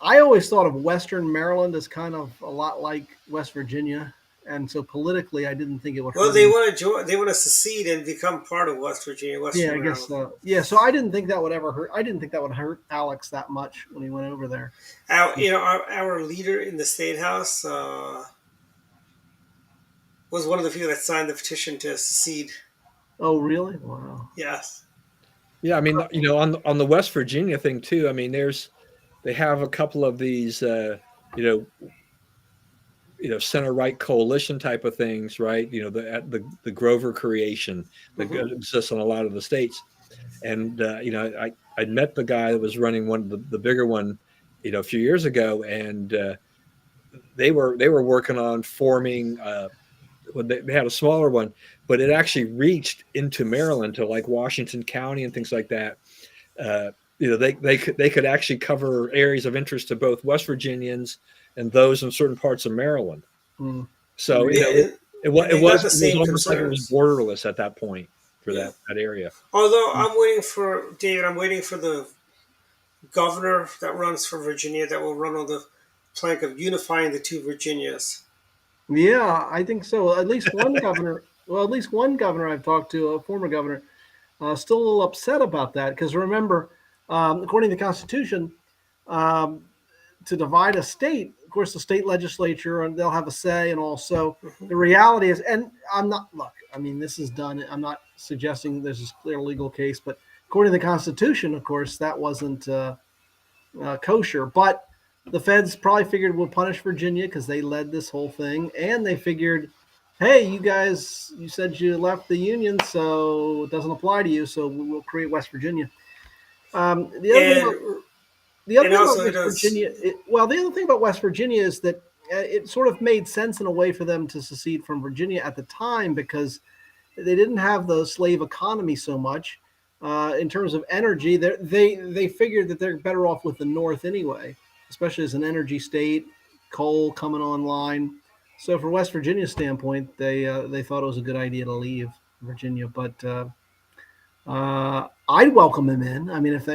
I always thought of Western Maryland as kind of a lot like West Virginia. And so politically, I didn't think it would Well, hurt they them. want to join. They want to secede and become part of West Virginia, Yeah, Western I guess Maryland. so. Yeah, so I didn't think that would ever hurt. I didn't think that would hurt Alex that much when he went over there. Our leader in the state house was one of the few that signed the petition to secede. Oh, really? Wow. Yes. Yeah, I mean, on the West Virginia thing too. I mean, they have a couple of these, you center right coalition type of things, right? The Grover creation that exists in a lot of the states, and I met the guy that was running one of the bigger one, a few years ago, and they were working on forming. They had a smaller one, but it actually reached into Maryland to like Washington County and things like that. They could actually cover areas of interest to both West Virginians and those in certain parts of Maryland. Mm. So and it they was got the same almost like it was concerns. borderless at that point for that area. Although I'm waiting for David, I'm waiting for the governor that runs for Virginia that will run on the plank of unifying the two Virginias. Yeah, I think so. At least one governor. Well, at least one governor I've talked to, a former governor, still a little upset about that because remember, according to the Constitution, um, to divide a state, of course, the state legislature and they'll have a say, and also the reality is, and I'm not look. I mean, this is done. I'm not suggesting there's a clear legal case, but according to the Constitution, of course, that wasn't kosher. But the feds probably figured we'll punish Virginia because they led this whole thing, and they figured, hey, you guys, you said you left the union, so it doesn't apply to you, so we'll create West Virginia. The other thing about, the other And thing about also it West does. Virginia, the other thing about West Virginia is that it sort of made sense in a way for them to secede from Virginia at the time because they didn't have the slave economy so much. In terms of energy, they figured that they're better off with the North anyway, especially as an energy state, coal coming online. So, from West Virginia's standpoint, they thought it was a good idea to leave Virginia. But I'd welcome them in. I mean, if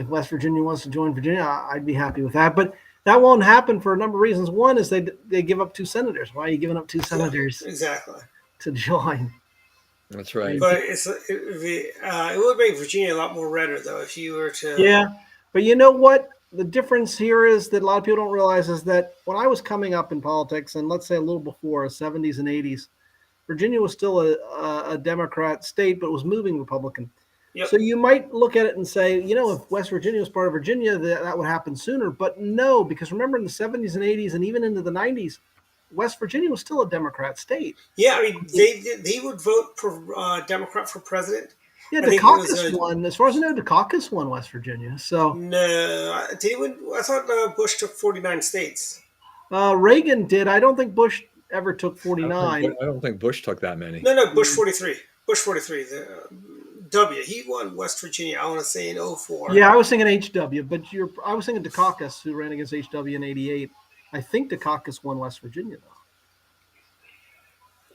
West Virginia wants to join Virginia, I'd be happy with that. But that won't happen for a number of reasons. One is they give up two senators. Why are you giving up two senators Exactly. to join? That's right. But it would make Virginia a lot more redder though if you were to. Yeah, but you know what? The difference here is that a lot of people don't realize is that when I was coming up in politics, and let's say a little before, 70s and 80s, Virginia was still a Democrat state, but was moving Republican. Yep. So you might look at it and say, if West Virginia was part of Virginia, that would happen sooner. But no, because remember in the 70s and 80s and even into the 90s, West Virginia was still a Democrat state. Yeah, I mean they would vote for Democrat for president. Yeah, I think it was Dukakis won. As far as I know, Dukakis won West Virginia. So no, I thought Bush took 49 states. Reagan did. I don't think Bush ever took 49. I don't think Bush took that many. No, Bush 43. Bush 43. He won West Virginia. I want to say in 04. Yeah, I was thinking HW, but I was thinking Dukakis, who ran against HW in '88. I think Dukakis won West Virginia though.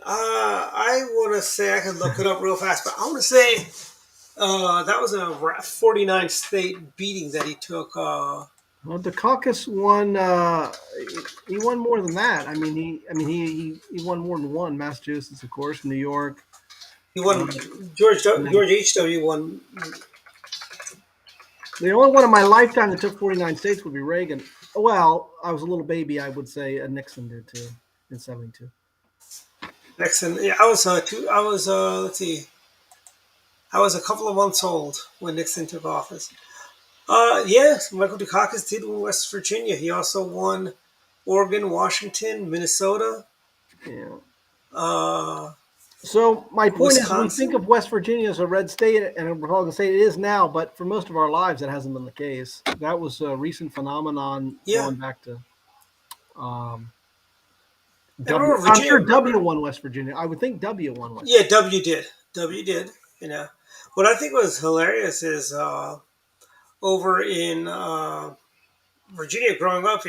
I want to say I could look it up real fast, but I want to say that was a 49 state beating that he took. Well, Dukakis won. He won more than that. I mean, he won more than one. Massachusetts, of course, New York. He won. George H.W. won. The only one in my lifetime that took 49 states would be Reagan. Well, I was a little baby. I would say Nixon did too in '72. Nixon. Yeah, I was let's see. I was a couple of months old when Nixon took office. Yes, Michael Dukakis did win West Virginia. He also won Oregon, Washington, Minnesota. Yeah. So my point Wisconsin. is, we think of West Virginia as a red state and a Republican state. It is now, but for most of our lives, it hasn't been the case. That was a recent phenomenon going back to. I'm sure W won West Virginia. I would think W won West. Yeah, W did. What I think was hilarious is over in Virginia growing up.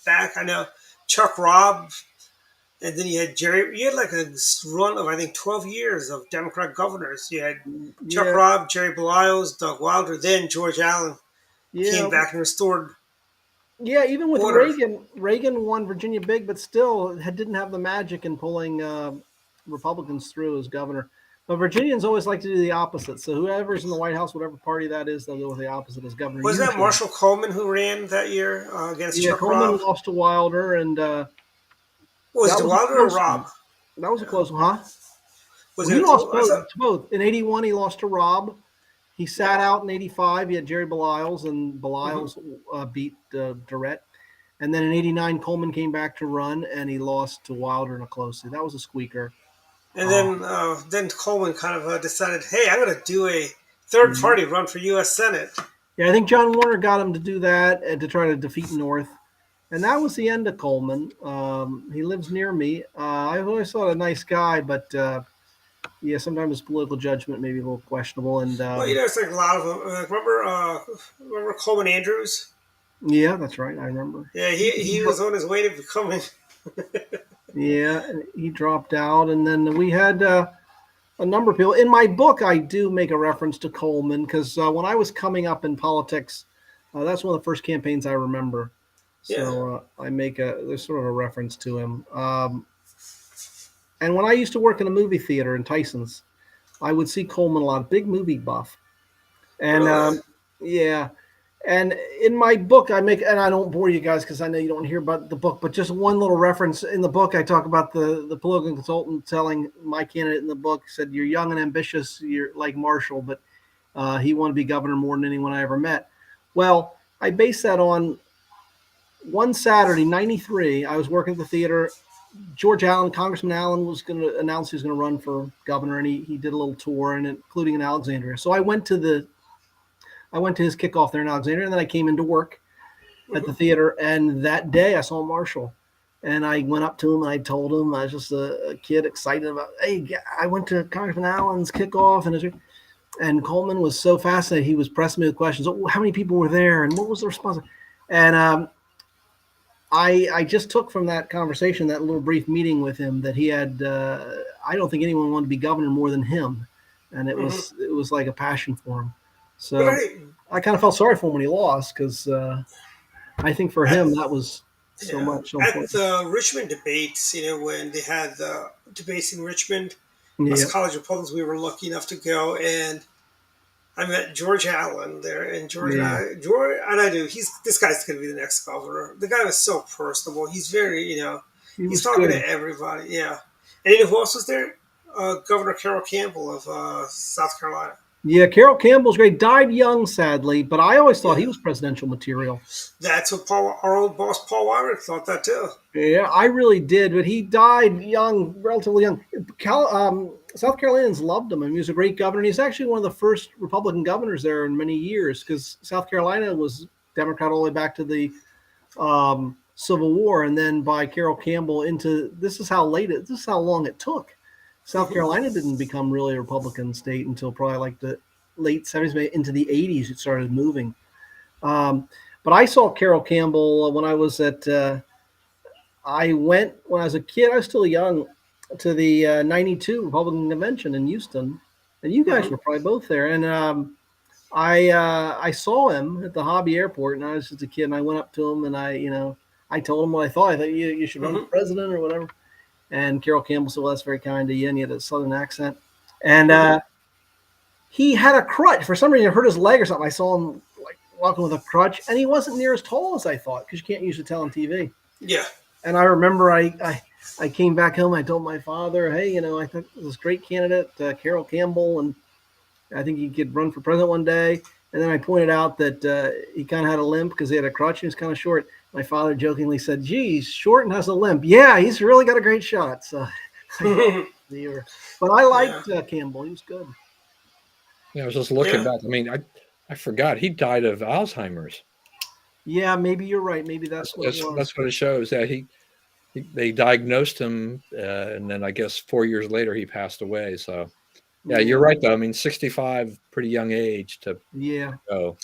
Back I know Chuck Robb And then you had Jerry. You had like a run of I think 12 years of Democrat governors. You had Chuck Yeah, Robb, Jerry Baliles, Doug Wilder. Then George Allen came yeah, back and restored yeah. Even with order. Reagan won Virginia big, but still didn't have the magic in pulling Republicans through as governor. But Virginians always like to do the opposite. So whoever's in the White House, whatever party that is, they'll go with the opposite as governor. Was that Usually, Marshall Coleman who ran that year against yeah. Chuck Coleman Robb? lost to Wilder, and Was that it was a Wilder or close Robb? one. That was a close one, huh? Was Well, he it? lost I thought, both. In '81, he lost to Robb. He sat out in '85. He had Jerry Baliles, and mhm. Baliles beat Durrett. And then in '89, Coleman came back to run, and he lost to Wilder in a close. That was a squeaker. And Uh, then Coleman kind of decided, hey, I'm going to do a third mhm. party run for U.S. Senate. Yeah, I think John Warner got him to do that and to try to defeat North. And that was the end of Coleman. He lives near me. I always thought a nice guy, but yeah, sometimes his political judgment may be a little questionable. And Well, it's like a lot of them. Remember Coleman Andrews? yeah, that's right. I remember. Yeah, he was on his way to becoming. Yeah, he dropped out, and then we had a number of people. In my book, I do make a reference to Coleman because when I was coming up in politics, that's one of the first campaigns I remember. Yeah. So I make there's sort of a reference to him. And when I used to work in a movie theater in Tyson's, I would see Coleman a lot, big movie buff. And Really? yeah, and in my book, I make, and I don't bore you guys because I know you don't hear about the book, but just one little reference in the book, I talk about the political consultant telling my candidate in the book, said, "You're young and ambitious, you're like Marshall, but he wanted to be governor more than anyone I ever met." Well, I base that on one Saturday, '93. I was working at the theater. George Allen, Congressman Allen, was going to announce he was going to run for governor, and he did a little tour, and including in Alexandria. So I went to his kickoff there in Alexandria, and then I came into work at the Mhm. theater. And that day, I saw Marshall, and I went up to him and I told him I was just a kid excited about. Hey, I went to Congressman Allen's kickoff, and Coleman was so fascinated. He was pressing me with questions. Oh, how many people were there, and what was the response? And I just took from that conversation, that little brief meeting with him, that he had. I don't think anyone wanted to be governor more than him, and it Mhm. was like a passion for him. But So I kind of felt sorry for him when he lost because I think for at, him that was so yeah, much so at important. the Richmond debates, when they had the debates in Richmond, us Yeah, college Republicans, we were lucky enough to go, and I met George Allen there, and yeah, George, and I knew this guy's going to be the next governor. The guy was so personable. He's very, he he's was talking good. to everybody. Yeah, and you know who else was there? Governor Carroll Campbell of South Carolina. Yeah, Carroll Campbell's great. Died young, sadly, but I always thought he Yeah, was presidential material. that's what our old boss Paul Wyrick thought that too. Yeah, I really did, but he died young, relatively young. South Carolinians loved him, and he was a great governor. And he's actually one of the first Republican governors there in many years because South Carolina was Democrat all the way back to the Civil War, and then by Carroll Campbell into this is how long it took. South Carolina didn't become really a Republican state until probably like the late '70s, maybe into the '80s. It started moving. Um, but I saw Carroll Campbell when I was at. I went when I was a kid. I was still young to the '92 Republican convention in Houston, and you guys Mhm. were probably both there. And I saw him at the Hobby Airport, and I was just a kid. And I went up to him, and I told him what I thought. I thought you should run for Mhm. president or whatever. And Carol Campbell said, "Well, that's very kind of you." And he had a Southern accent, and Mhm. he had a crutch for some reason. I hurt his leg or something. I saw him like walking with a crutch, and he wasn't near as tall as I thought because you can't usually tell on TV. Yeah. And I remember I came back home. I told my father, "Hey, I think this great candidate, Carol Campbell, and I think he could run for president one day." And then I pointed out that he kind of had a limp because he had a crutch and he was kind of short. My father jokingly said, "Geez, short and has a limp. Yeah, he's really got a great shot." So, but I Yeah. liked Campbell. He was good. Yeah, I was just looking Yeah. back. I mean, I forgot he died of Alzheimer's. Yeah, maybe you're right. Maybe that's what it was. That's what it shows. That they diagnosed him, and then I guess 4 years later he passed away. So yeah, you're Yeah, right though. I mean, 65, pretty young age to yeah. go.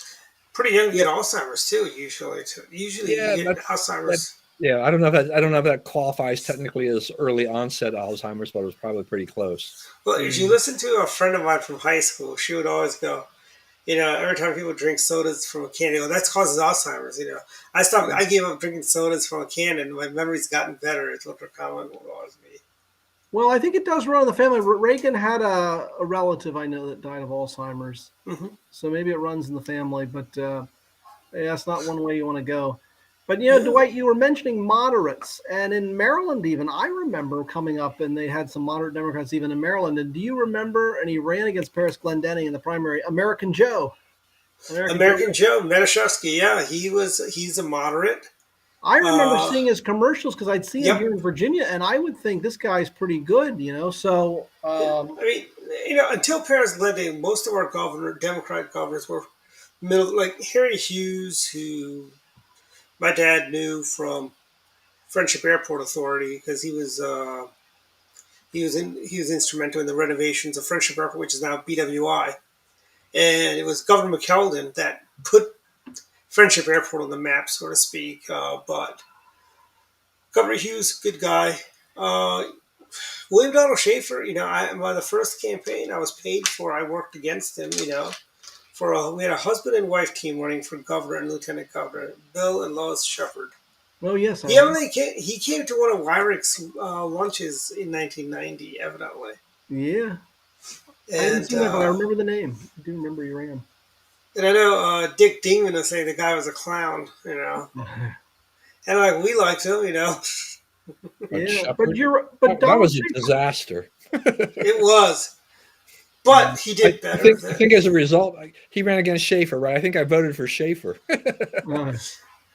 Pretty young to get Alzheimer's too. Usually, you Yeah, get that Alzheimer's. Yeah, I don't know if that qualifies technically as early onset Alzheimer's, but it was probably pretty close. Well, if you listen to a friend of mine from high school, she would always go, every time people drink sodas from a can, they go, that causes Alzheimer's. I gave up drinking sodas from a can, and my memory's gotten better. It's what her comment would always be. Well, I think it does run in the family. Reagan had a relative I know that died of Alzheimer's, so maybe it runs in the family. But yeah, that's not one way you want to go. But Dwight, you were mentioning moderates, and in Maryland, even I remember coming up, and they had some moderate Democrats even in Maryland. And do you remember? And he ran against Paris Glendenning in the primary. American Joe, American Joe Medashevsky, yeah, he's a moderate. I remember seeing his commercials because I'd seen him here in Virginia, and I would think this guy's pretty good, So I mean, until Paris Glendenning, most of our Democratic governors were middle, like Harry Hughes, who my dad knew from Friendship Airport Authority because he was instrumental in the renovations of Friendship Airport, which is now BWI, and it was Governor McKeldin that put Friendship Airport on the map, so to speak. But Governor Hughes, good guy. William Donald Schaefer, by the first campaign I was paid for, I worked against him. We had a husband and wife team running for governor and lieutenant governor, Bill and Lois Shepard. Oh yes, he came to one of Wyrick's lunches in 1990, evidently. Yeah, I haven't seen that, but I remember the name. I do remember you ran. And I know Dick Dingman was saying the guy was a clown, and we liked him, Yeah, That was a disaster. It was. But he did better. I think as a result, he ran against Schaefer, right? I think I voted for Schaefer.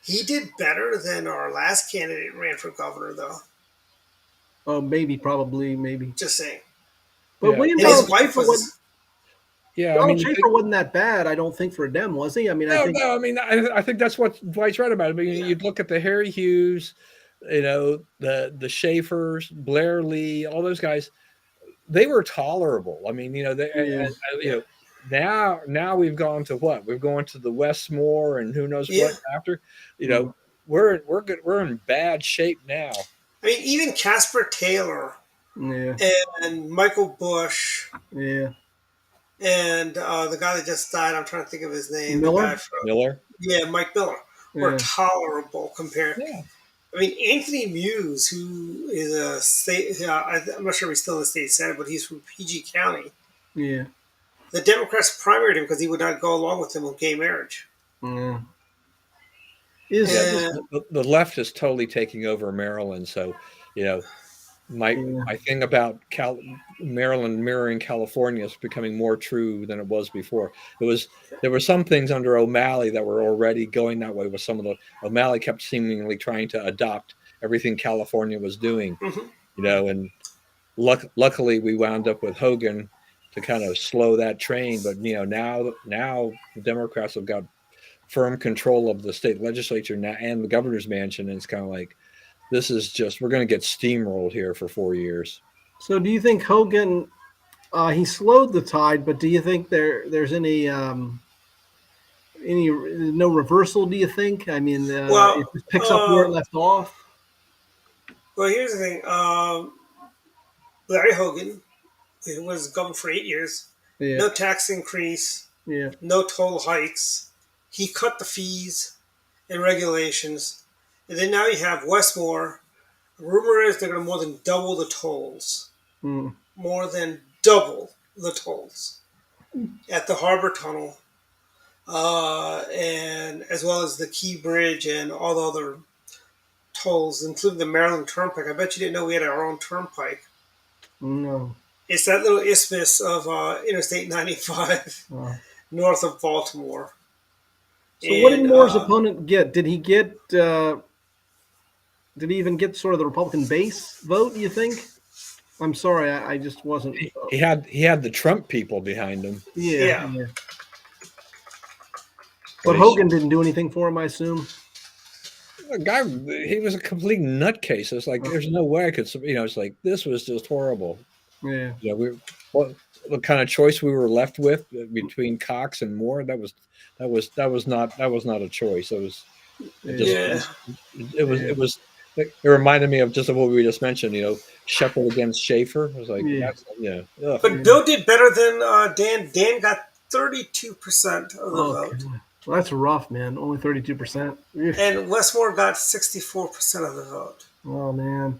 He did better than our last candidate ran for governor, though. Oh, maybe. Just saying. But William his wife was. Donald Schaefer wasn't that bad, I don't think, for a Dem, was he? I think that's what Dwight's right about. I mean, you'd look at the Harry Hughes, the Schaefers, Blair Lee, all those guys. They were tolerable. I mean, now we've gone to what? We've gone to the Westmore and who knows what after. We're good. We're in bad shape now. I mean, even Casper Taylor, and Michael Bush, and the guy that just died. I'm trying to think of his name. Miller. Yeah, Mike Miller. Were tolerable compared. Yeah. I mean, Anthony Muse, who is a state, I'm not sure if he's still in the state senate, but he's from PG County. Yeah. The Democrats primaried him because he would not go along with him on gay marriage. Yeah. The left is totally taking over Maryland. So, my thing about Maryland mirroring California is becoming more true than it was before. There were some things under O'Malley that were already going that way. With some of O'Malley kept seemingly trying to adopt everything California was doing, and luckily we wound up with Hogan to kind of slow that train. But now the Democrats have got firm control of the state legislature now and the governor's mansion, and it's kind of like, this is just, we're going to get steamrolled here for 4 years. So do you think Hogan, he slowed the tide, but do you think there's any no reversal, do you think? I mean, it just picks up where it left off? Well, here's the thing. Larry Hogan, who was governor for 8 years, no tax increase, no toll hikes. He cut the fees and regulations. And then now you have Westmore. Rumor is they're going to more than double the tolls. More than double the tolls at the Harbor Tunnel, and as well as the Key Bridge and all the other tolls, including the Maryland Turnpike. I bet you didn't know we had our own turnpike. No. It's that little isthmus of Interstate 95 north of Baltimore. So what did Moore's opponent get? Did he even get sort of the Republican base vote, you think? I'm sorry, I just wasn't. He had the Trump people behind him. Yeah. But Hogan didn't do anything for him, I assume. The guy, he was a complete nutcase. It's like, there's no way I could, it's like, this was just horrible. Yeah. What kind of choice we were left with between Cox and Moore? That was not a choice. It It just Yeah. it reminded me of just of what we just mentioned. Sheffield against Schaefer. It was like Yeah. that's ugh. But Bill did better than Dan. Dan got 32% of the Okay. vote, Well, that's rough, man. Only 32%. and Westmore got 64% of the vote. Oh man,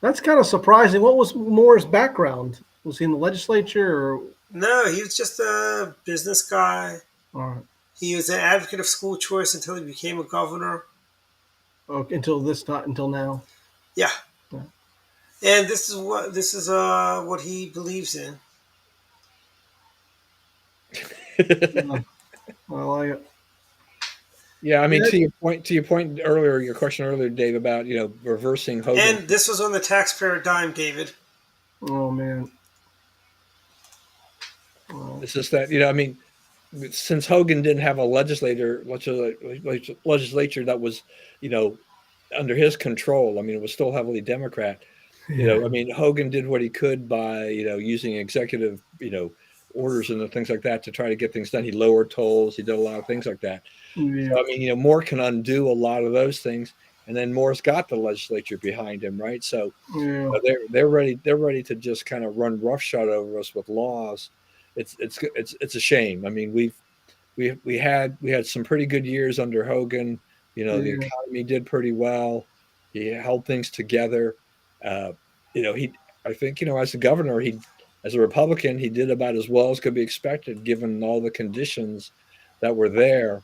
that's kind of surprising. What was Moore's background? Was he in the legislature or? No, he was just a business guy. Or He was an advocate of school choice until he became a governor. okay, until this time, until now. Yeah, Yeah. and this is what he believes in. Yeah. Well, Yeah, I mean, yeah. to your point earlier, your question earlier, Dave, about reversing Hogan. And this was on the taxpayer dime, David. Oh man. Well, It's just that I mean, since Hogan didn't have a legislature that was you know under his control. I mean, it was still heavily Democrat. yeah. I mean, Hogan did what he could by using executive orders and things like that to try to get things done. He lowered tolls. He did a lot of things like that. Yeah. So I mean, Moore can undo a lot of those things, and then Moore's got the legislature behind him, right? So Yeah. they're ready. They're ready to just kind of run roughshod over us with laws. It's a shame. I mean, we had some pretty good years under Hogan. The Yeah. economy did pretty well. He held things together. Uh, he I think as a governor, as a Republican, he did about as well as could be expected given all the conditions that were there.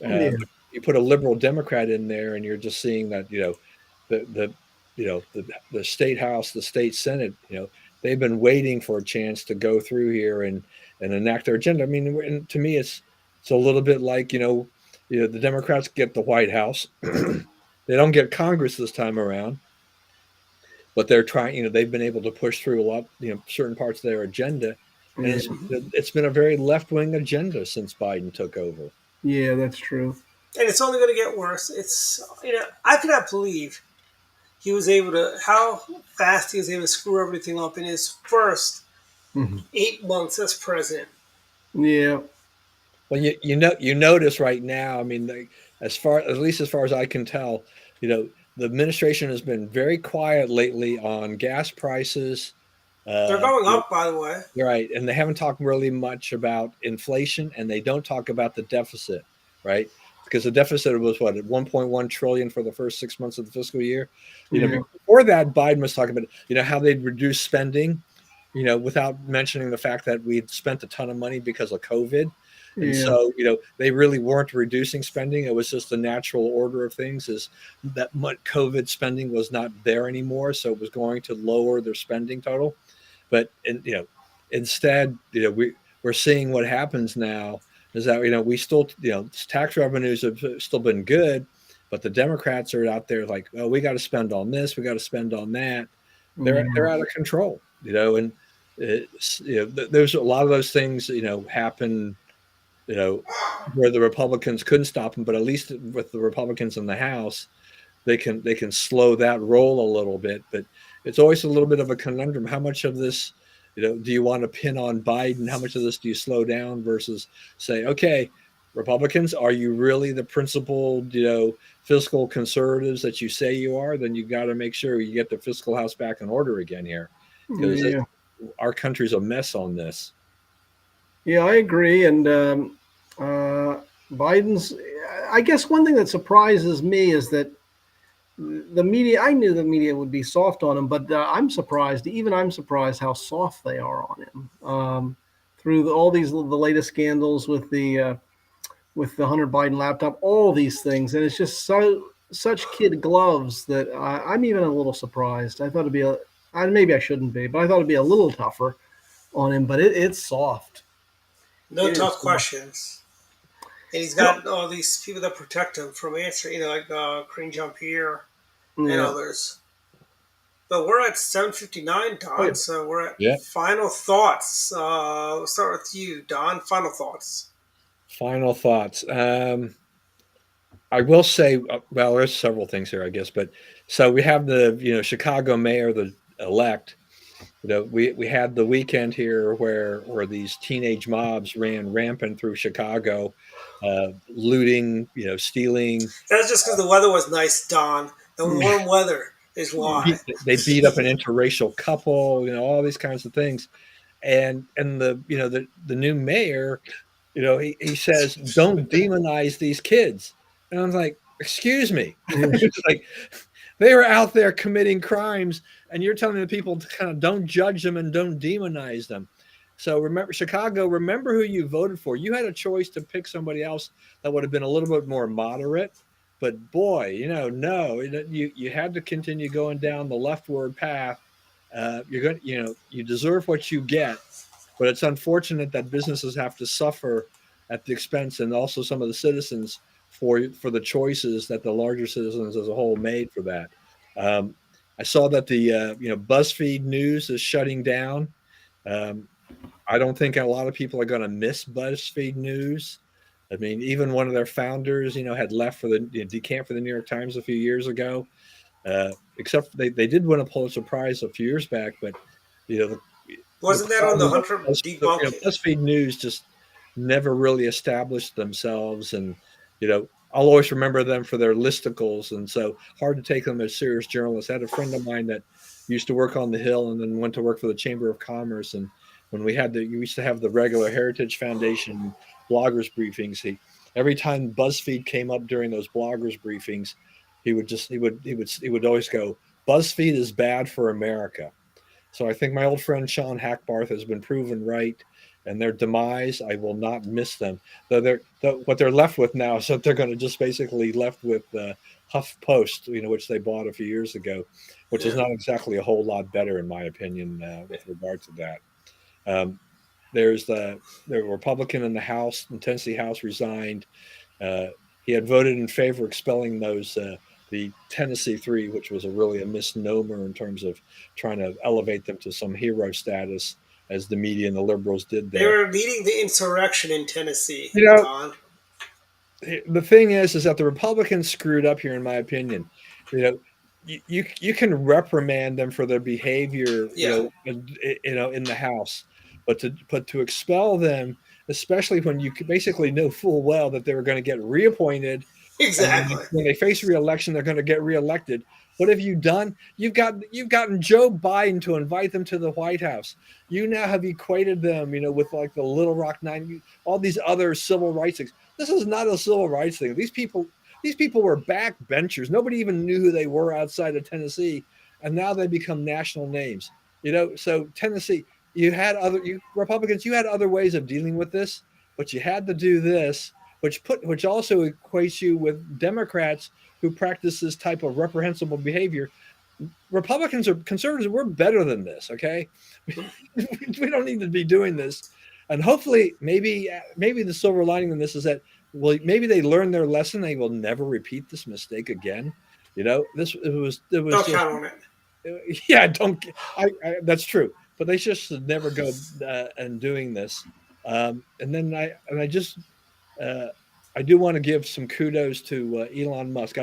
Yeah. But you put a liberal Democrat in there, and you're just seeing that the the state house, the state senate, they've been waiting for a chance to go through here and enact their agenda. I mean, and to me, it's a little bit like the Democrats get the White House, they don't get Congress this time around, but they're trying. They've been able to push through a lot, certain parts of their agenda, and Yeah. it's been a very left wing agenda since Biden took over. Yeah, that's true. And it's only going to get worse. I cannot believe he was able to, how fast he was able to screw everything up in his first Mhm. 8 months as president. Yeah. Well, you notice right now. I mean, at least as far as I can tell, the administration has been very quiet lately on gas prices. They're going up, by the way. Right, and they haven't talked really much about inflation, and they don't talk about the deficit, right? Because the deficit was what, at 1.1 trillion for the first 6 months of the fiscal year. Yeah. Before that, Biden was talking about how they'd reduce spending, without mentioning the fact that we'd spent a ton of money because of COVID. And Yeah. so, they really weren't reducing spending. It was just the natural order of things is that COVID spending was not there anymore. So it was going to lower their spending total. But, instead, we're seeing what happens now is that, we still, tax revenues have still been good, but the Democrats are out there like, oh, we got to spend on this. We got to spend on that. They're out of control, and there's a lot of those things, happen, where the Republicans couldn't stop them, but at least with the Republicans in the House, they can slow that roll a little bit. But it's always a little bit of a conundrum. How much of this, do you want to pin on Biden? How much of this do you slow down versus say, okay, Republicans, are you really the principled, fiscal conservatives that you say you are? Then you got to make sure you get the fiscal house back in order again here, because Yeah. our country's a mess on this. Yeah, I agree. And Biden's, I guess one thing that surprises me is that the media, I knew the media would be soft on him, but I'm surprised how soft they are on him. Through all the latest scandals with the Hunter Biden laptop, all these things. And it's just such kid gloves that I'm even a little surprised. I thought maybe I shouldn't be, but I thought it'd be a little tougher on him, but it's soft. No It tough is. questions. And he's got all these people that protect him from answering, like Karine Jean-Pierre and Yeah. others. But we're at 7:59, Don, Oh, yeah. so we're at Yeah. final thoughts. We'll start with you, Don. Final thoughts. Final thoughts. I will say, well, there's several things here, I guess, but so we have the Chicago mayor, the elect, we had the weekend here where these teenage mobs ran rampant through Chicago, looting, stealing. That's just because the weather was nice, Don. The Mm. warm weather is why. They beat up an interracial couple, all these kinds of things. And the new mayor, he says, don't demonize these kids. And I was like, excuse me. It's like they were out there committing crimes, and you're telling the people to kind of don't judge them and don't demonize them. So remember, Chicago, remember who you voted for. You had a choice to pick somebody else that would have been a little bit more moderate. But boy, no, you had to continue going down the leftward path. You're going, you deserve what you get, but it's unfortunate that businesses have to suffer at the expense, and also some of the citizens for the choices that the larger citizens as a whole made for that. I saw that the BuzzFeed News is shutting down. I don't think a lot of people are going to miss BuzzFeed News. I mean, even one of their founders, had left for the decamp for the New York Times a few years ago. Except they did win a Pulitzer Prize a few years back, but Wasn't that on the hunt for debunking? BuzzFeed News just never really established themselves, and I'll always remember them for their listicles, and so hard to take them as serious journalists. I had a friend of mine that used to work on the Hill and then went to work for the Chamber of Commerce, and when we used to have the regular Heritage Foundation bloggers briefings, every time BuzzFeed came up during those bloggers briefings, he would always go, BuzzFeed is bad for America. So I think my old friend Sean Hackbarth has been proven right, and their demise, I will not miss them. Though what they're left with now is that they're going to just basically left with HuffPost, which they bought a few years ago, which is not exactly a whole lot better in my opinion with regard to that. There's the Republican in the House, in Tennessee House, resigned. He had voted in favor of expelling those the Tennessee Three, which was really a misnomer in terms of trying to elevate them to some hero status, as the media and the liberals did there. They were leading the insurrection in Tennessee, Don. The thing is that the Republicans screwed up here, in my opinion. You can reprimand them for their behavior, in the House, but to expel them, especially when you basically know full well that they were going to get reappointed. Exactly. When they face re-election, they're going to get reelected. What have you done? You've gotten Joe Biden to invite them to the White House. You now have equated them, with like the Little Rock Nine, all these other civil rights things. This is not a civil rights thing. These people were backbenchers. Nobody even knew who they were outside of Tennessee, and now they become national names. So Tennessee, Republicans, you had other ways of dealing with this, but you had to do this, which also equates you with Democrats who practice this type of reprehensible behavior. Republicans or conservatives, we're better than this, okay? We don't need to be doing this. And hopefully, maybe the silver lining in this is that, well, maybe they learned their lesson. They will never repeat this mistake again. It was. Don't count on it. Yeah, that's true. But they just should never go and doing this. And then I do want to give some kudos to Elon Musk.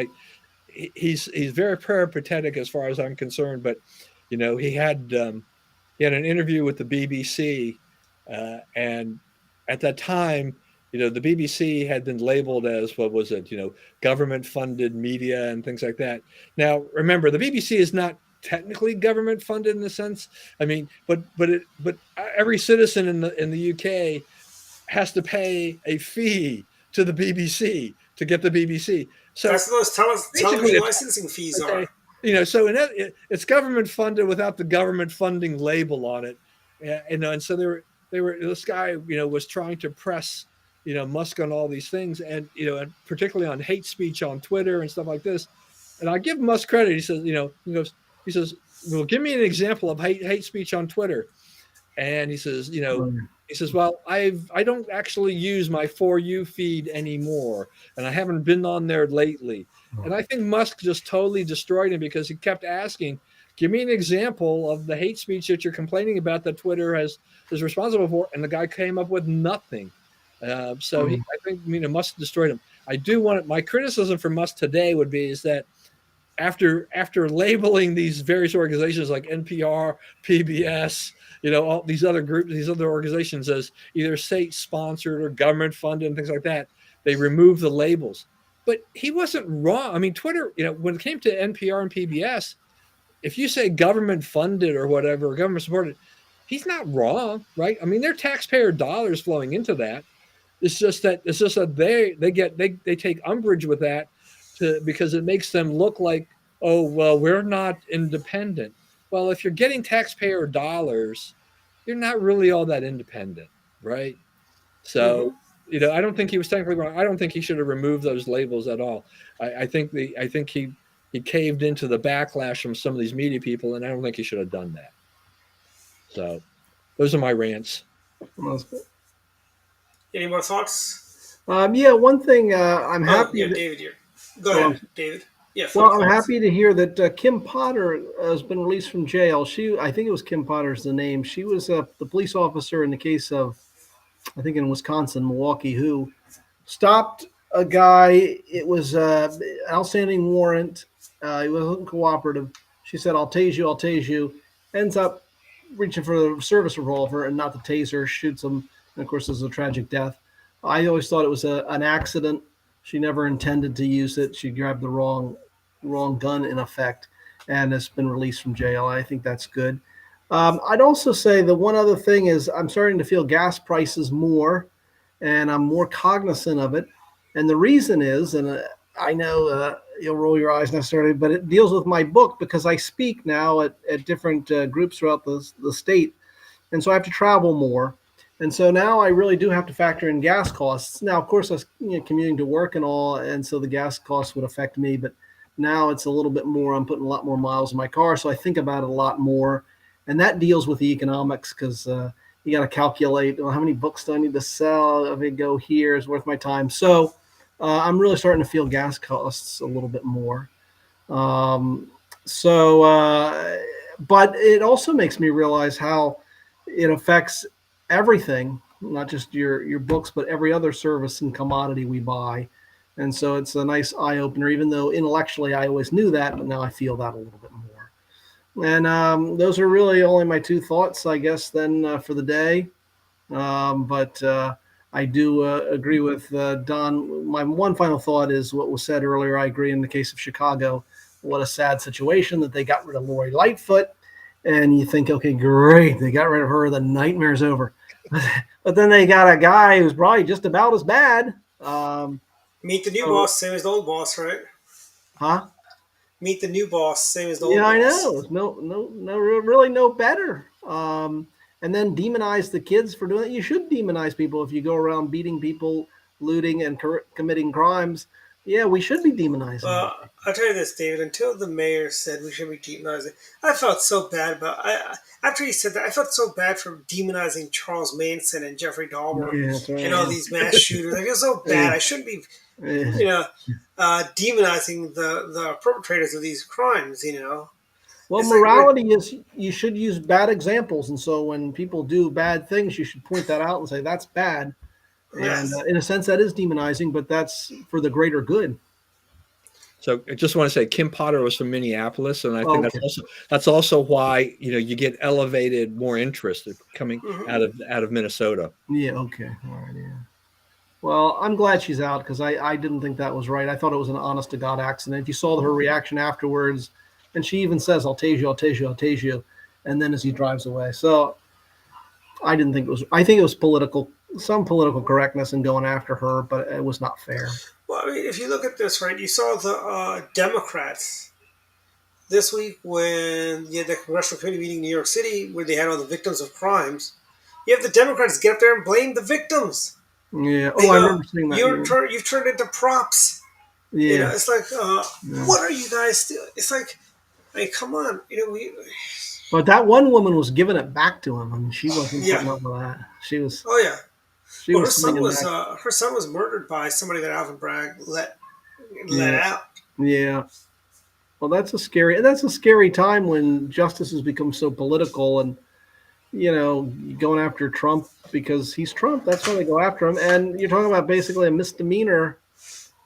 He's very peripatetic as far as I'm concerned, but he had an interview with the BBC, and at that time, the BBC had been labeled as, what was it, government-funded media and things like that. Now, remember, the BBC is not technically government-funded in the sense. I mean, but every citizen in the UK has to pay a fee to the BBC to get the BBC. So that's what those television licensing fees are. So it's government funded without the government funding label on it, and so they were this guy was trying to press Musk on all these things, and and particularly on hate speech on Twitter and stuff like this. And I give Musk credit. He says he says, well, give me an example of hate speech on Twitter, and he says He says, well, I don't actually use my For You feed anymore, and I haven't been on there lately. And I think Musk just totally destroyed him because he kept asking, give me an example of the hate speech that you're complaining about that Twitter is responsible for, and the guy came up with nothing. I think Musk destroyed him. I do want my criticism for Musk today would be is that after labeling these various organizations like NPR, PBS, all these other groups, these other organizations as either state sponsored or government funded and things like that, they removed the labels. But he wasn't wrong. I mean, Twitter, when it came to NPR and PBS, if you say government funded or whatever, or government supported, he's not wrong, right? I mean, they're taxpayer dollars flowing into that. It's just that they take umbrage with that because it makes them look like, oh, well, we're not independent. Well, if you're getting taxpayer dollars, you're not really all that independent, right? So, I don't think he was technically wrong. I don't think he should have removed those labels at all. I think he caved into the backlash from some of these media people, and I don't think he should have done that. So, those are my rants. Any more thoughts? Yeah, one thing I'm happy. Yeah, David here. Go ahead, David. Yeah. Well, I'm happy to hear that Kim Potter has been released from jail. I think it was Kim Potter's the name. She was the police officer in the case of, I think in Wisconsin, Milwaukee, who stopped a guy. It was an outstanding warrant. He wasn't cooperative. She said, "I'll tase you. I'll tase you." Ends up reaching for the service revolver and not the taser. Shoots him. And of course, there's a tragic death. I always thought it was an accident. She never intended to use it. She grabbed the wrong gun, in effect, and has been released from jail. I think that's good. I'd also say the one other thing is I'm starting to feel gas prices more, and I'm more cognizant of it. And the reason is, and I know you'll roll your eyes necessarily, but it deals with my book because I speak now at different groups throughout the state. And so I have to travel more. And so now I really do have to factor in gas costs. Now, of course, I was commuting to work and all, and so the gas costs would affect me. But now it's a little bit more. I'm putting a lot more miles in my car, so I think about it a lot more. And that deals with the economics because you got to calculate, well, how many books do I need to sell? If I go here, is worth my time. So I'm really starting to feel gas costs a little bit more. But it also makes me realize how it affects everything, not just your books, but every other service and commodity we buy. And so it's a nice eye opener, even though intellectually I always knew that, but now I feel that a little bit more. And those are really only my two thoughts, I guess, then for the day. But I do agree with Don. My one final thought is what was said earlier. I agree in the case of Chicago. What a sad situation that they got rid of Lori Lightfoot. And you think, okay, great, they got rid of her. The nightmare's over. But then they got a guy who's probably just about as bad. Meet the new boss, same as the old boss, right? Huh? Meet the new boss, same as the old Yeah, boss. I know. No, really no better. And then demonize the kids for doing it. You should demonize people if you go around beating people, looting, and committing crimes. Yeah, we should be demonizing. I'll tell you this, David. Until the mayor said we should be demonizing, I felt so bad about. After he said that, I felt so bad for demonizing Charles Manson and Jeffrey Dahmer and all these mass shooters. I feel so bad. I shouldn't be, demonizing the perpetrators of these crimes. Well, morality is you should use bad examples, and so when people do bad things, you should point that out and say that's bad. Yes. And in a sense, that is demonizing, but that's for the greater good. So I just want to say Kim Potter was from Minneapolis, and I think that's also why you get elevated more interest coming out of Minnesota. Yeah. Okay. All right. Yeah. Well, I'm glad she's out because I didn't think that was right. I thought it was an honest to God accident. If you saw her reaction afterwards, and she even says, "I'll tase you, I'll tase you, I'll tase you," and then as he drives away. So I didn't think it was. I think it was some political correctness in going after her, but it was not fair. Well, I mean, if you look at this, right, you saw the Democrats this week when you had the Congressional Committee meeting in New York City where they had all the victims of crimes. You have the Democrats get up there and blame the victims. Yeah. They I remember seeing that. You've turned into props. Yeah. It's like, what are you guys doing? It's like, I mean, come on. But that one woman was giving it back to him. I mean, she wasn't putting up with that. She was. Oh yeah. Her son was murdered by somebody that Alvin Bragg let out. Yeah. Well, that's a scary time when justice has become so political and going after Trump because he's Trump. That's why they go after him. And you're talking about basically a misdemeanor.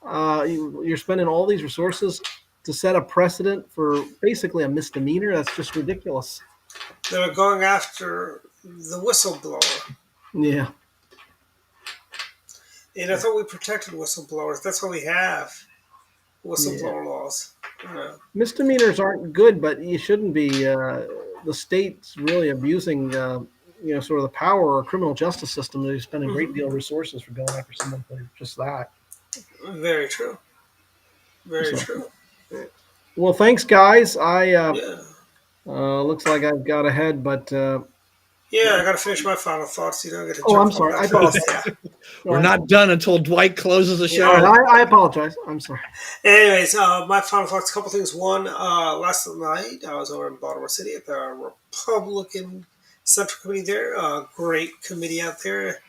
You're spending all these resources to set a precedent for basically a misdemeanor. That's just ridiculous. They were going after the whistleblower. Yeah. And I thought we protected whistleblowers. That's what we have. Whistleblower laws. Misdemeanors aren't good, but you shouldn't be. The state's really abusing, sort of the power or criminal justice system. They spend a great deal of resources for going after someone for just that. Very true. Very true. Well, thanks, guys. Yeah. Looks like I've got ahead, but Yeah, I got to finish my final thoughts. You don't get to. Oh, jump I'm on sorry. that I apologize. fast. Yeah. We're not done until Dwight closes the show. all right, I apologize. I'm sorry. Anyways, my final thoughts. A couple things. One, last night I was over in Baltimore City at the Republican Central Committee. There, great committee out there.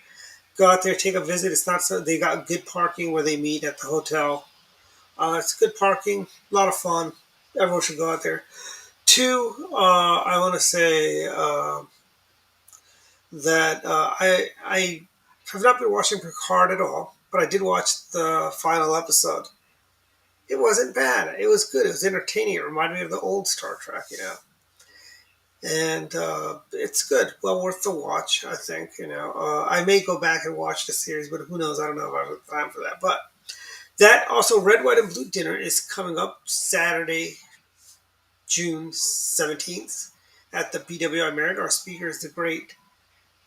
Go out there, take a visit. It's not so they got good parking where they meet at the hotel. It's good parking, a lot of fun. Everyone should go out there. Two, I want to say that I have not been watching Picard at all, but I did watch the final episode. It wasn't bad. It was good. It was entertaining. It reminded me of the old Star Trek, And it's good. Well worth the watch, I think. I may go back and watch the series, but who knows? I don't know if I have time for that. But that also, Red, White, and Blue Dinner is coming up Saturday, June 17th at the BWI Marriott. Our speaker is the great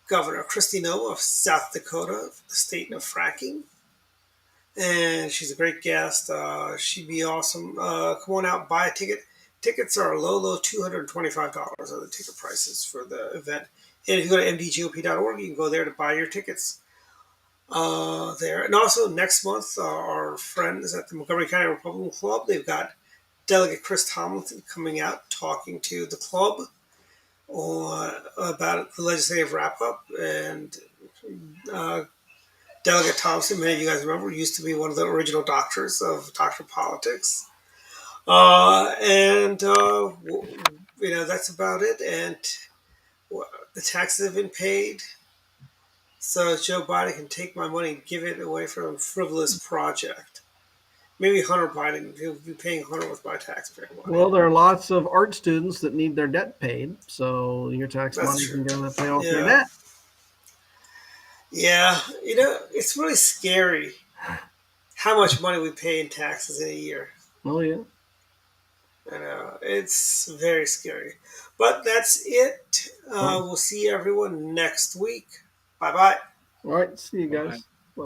Governor Kristi Noem of South Dakota, the state of fracking. And she's a great guest. She'd be awesome. Come on out, buy a ticket. Tickets are low $225 are the ticket prices for the event. And if you go to mdgop.org, you can go there to buy your tickets there. And also next month, our friends at the Montgomery County Republican Club, they've got Delegate Chris Tomlinson coming out talking to the club about the legislative wrap-up. And Delegate Thompson, many of you guys remember, used to be one of the original doctors of Doctor Politics. That's about it. And the taxes have been paid. So Joe Biden can take my money and give it away for a frivolous project. Maybe Hunter Biden, he'll be paying Hunter with my taxpayer money. Well, there are lots of art students that need their debt paid, so your tax money can go to pay off your debt. Yeah, it's really scary how much money we pay in taxes in a year. Oh, yeah. I know, it's very scary. But that's it. We'll see everyone next week. Bye-bye. All right, see you guys. Bye.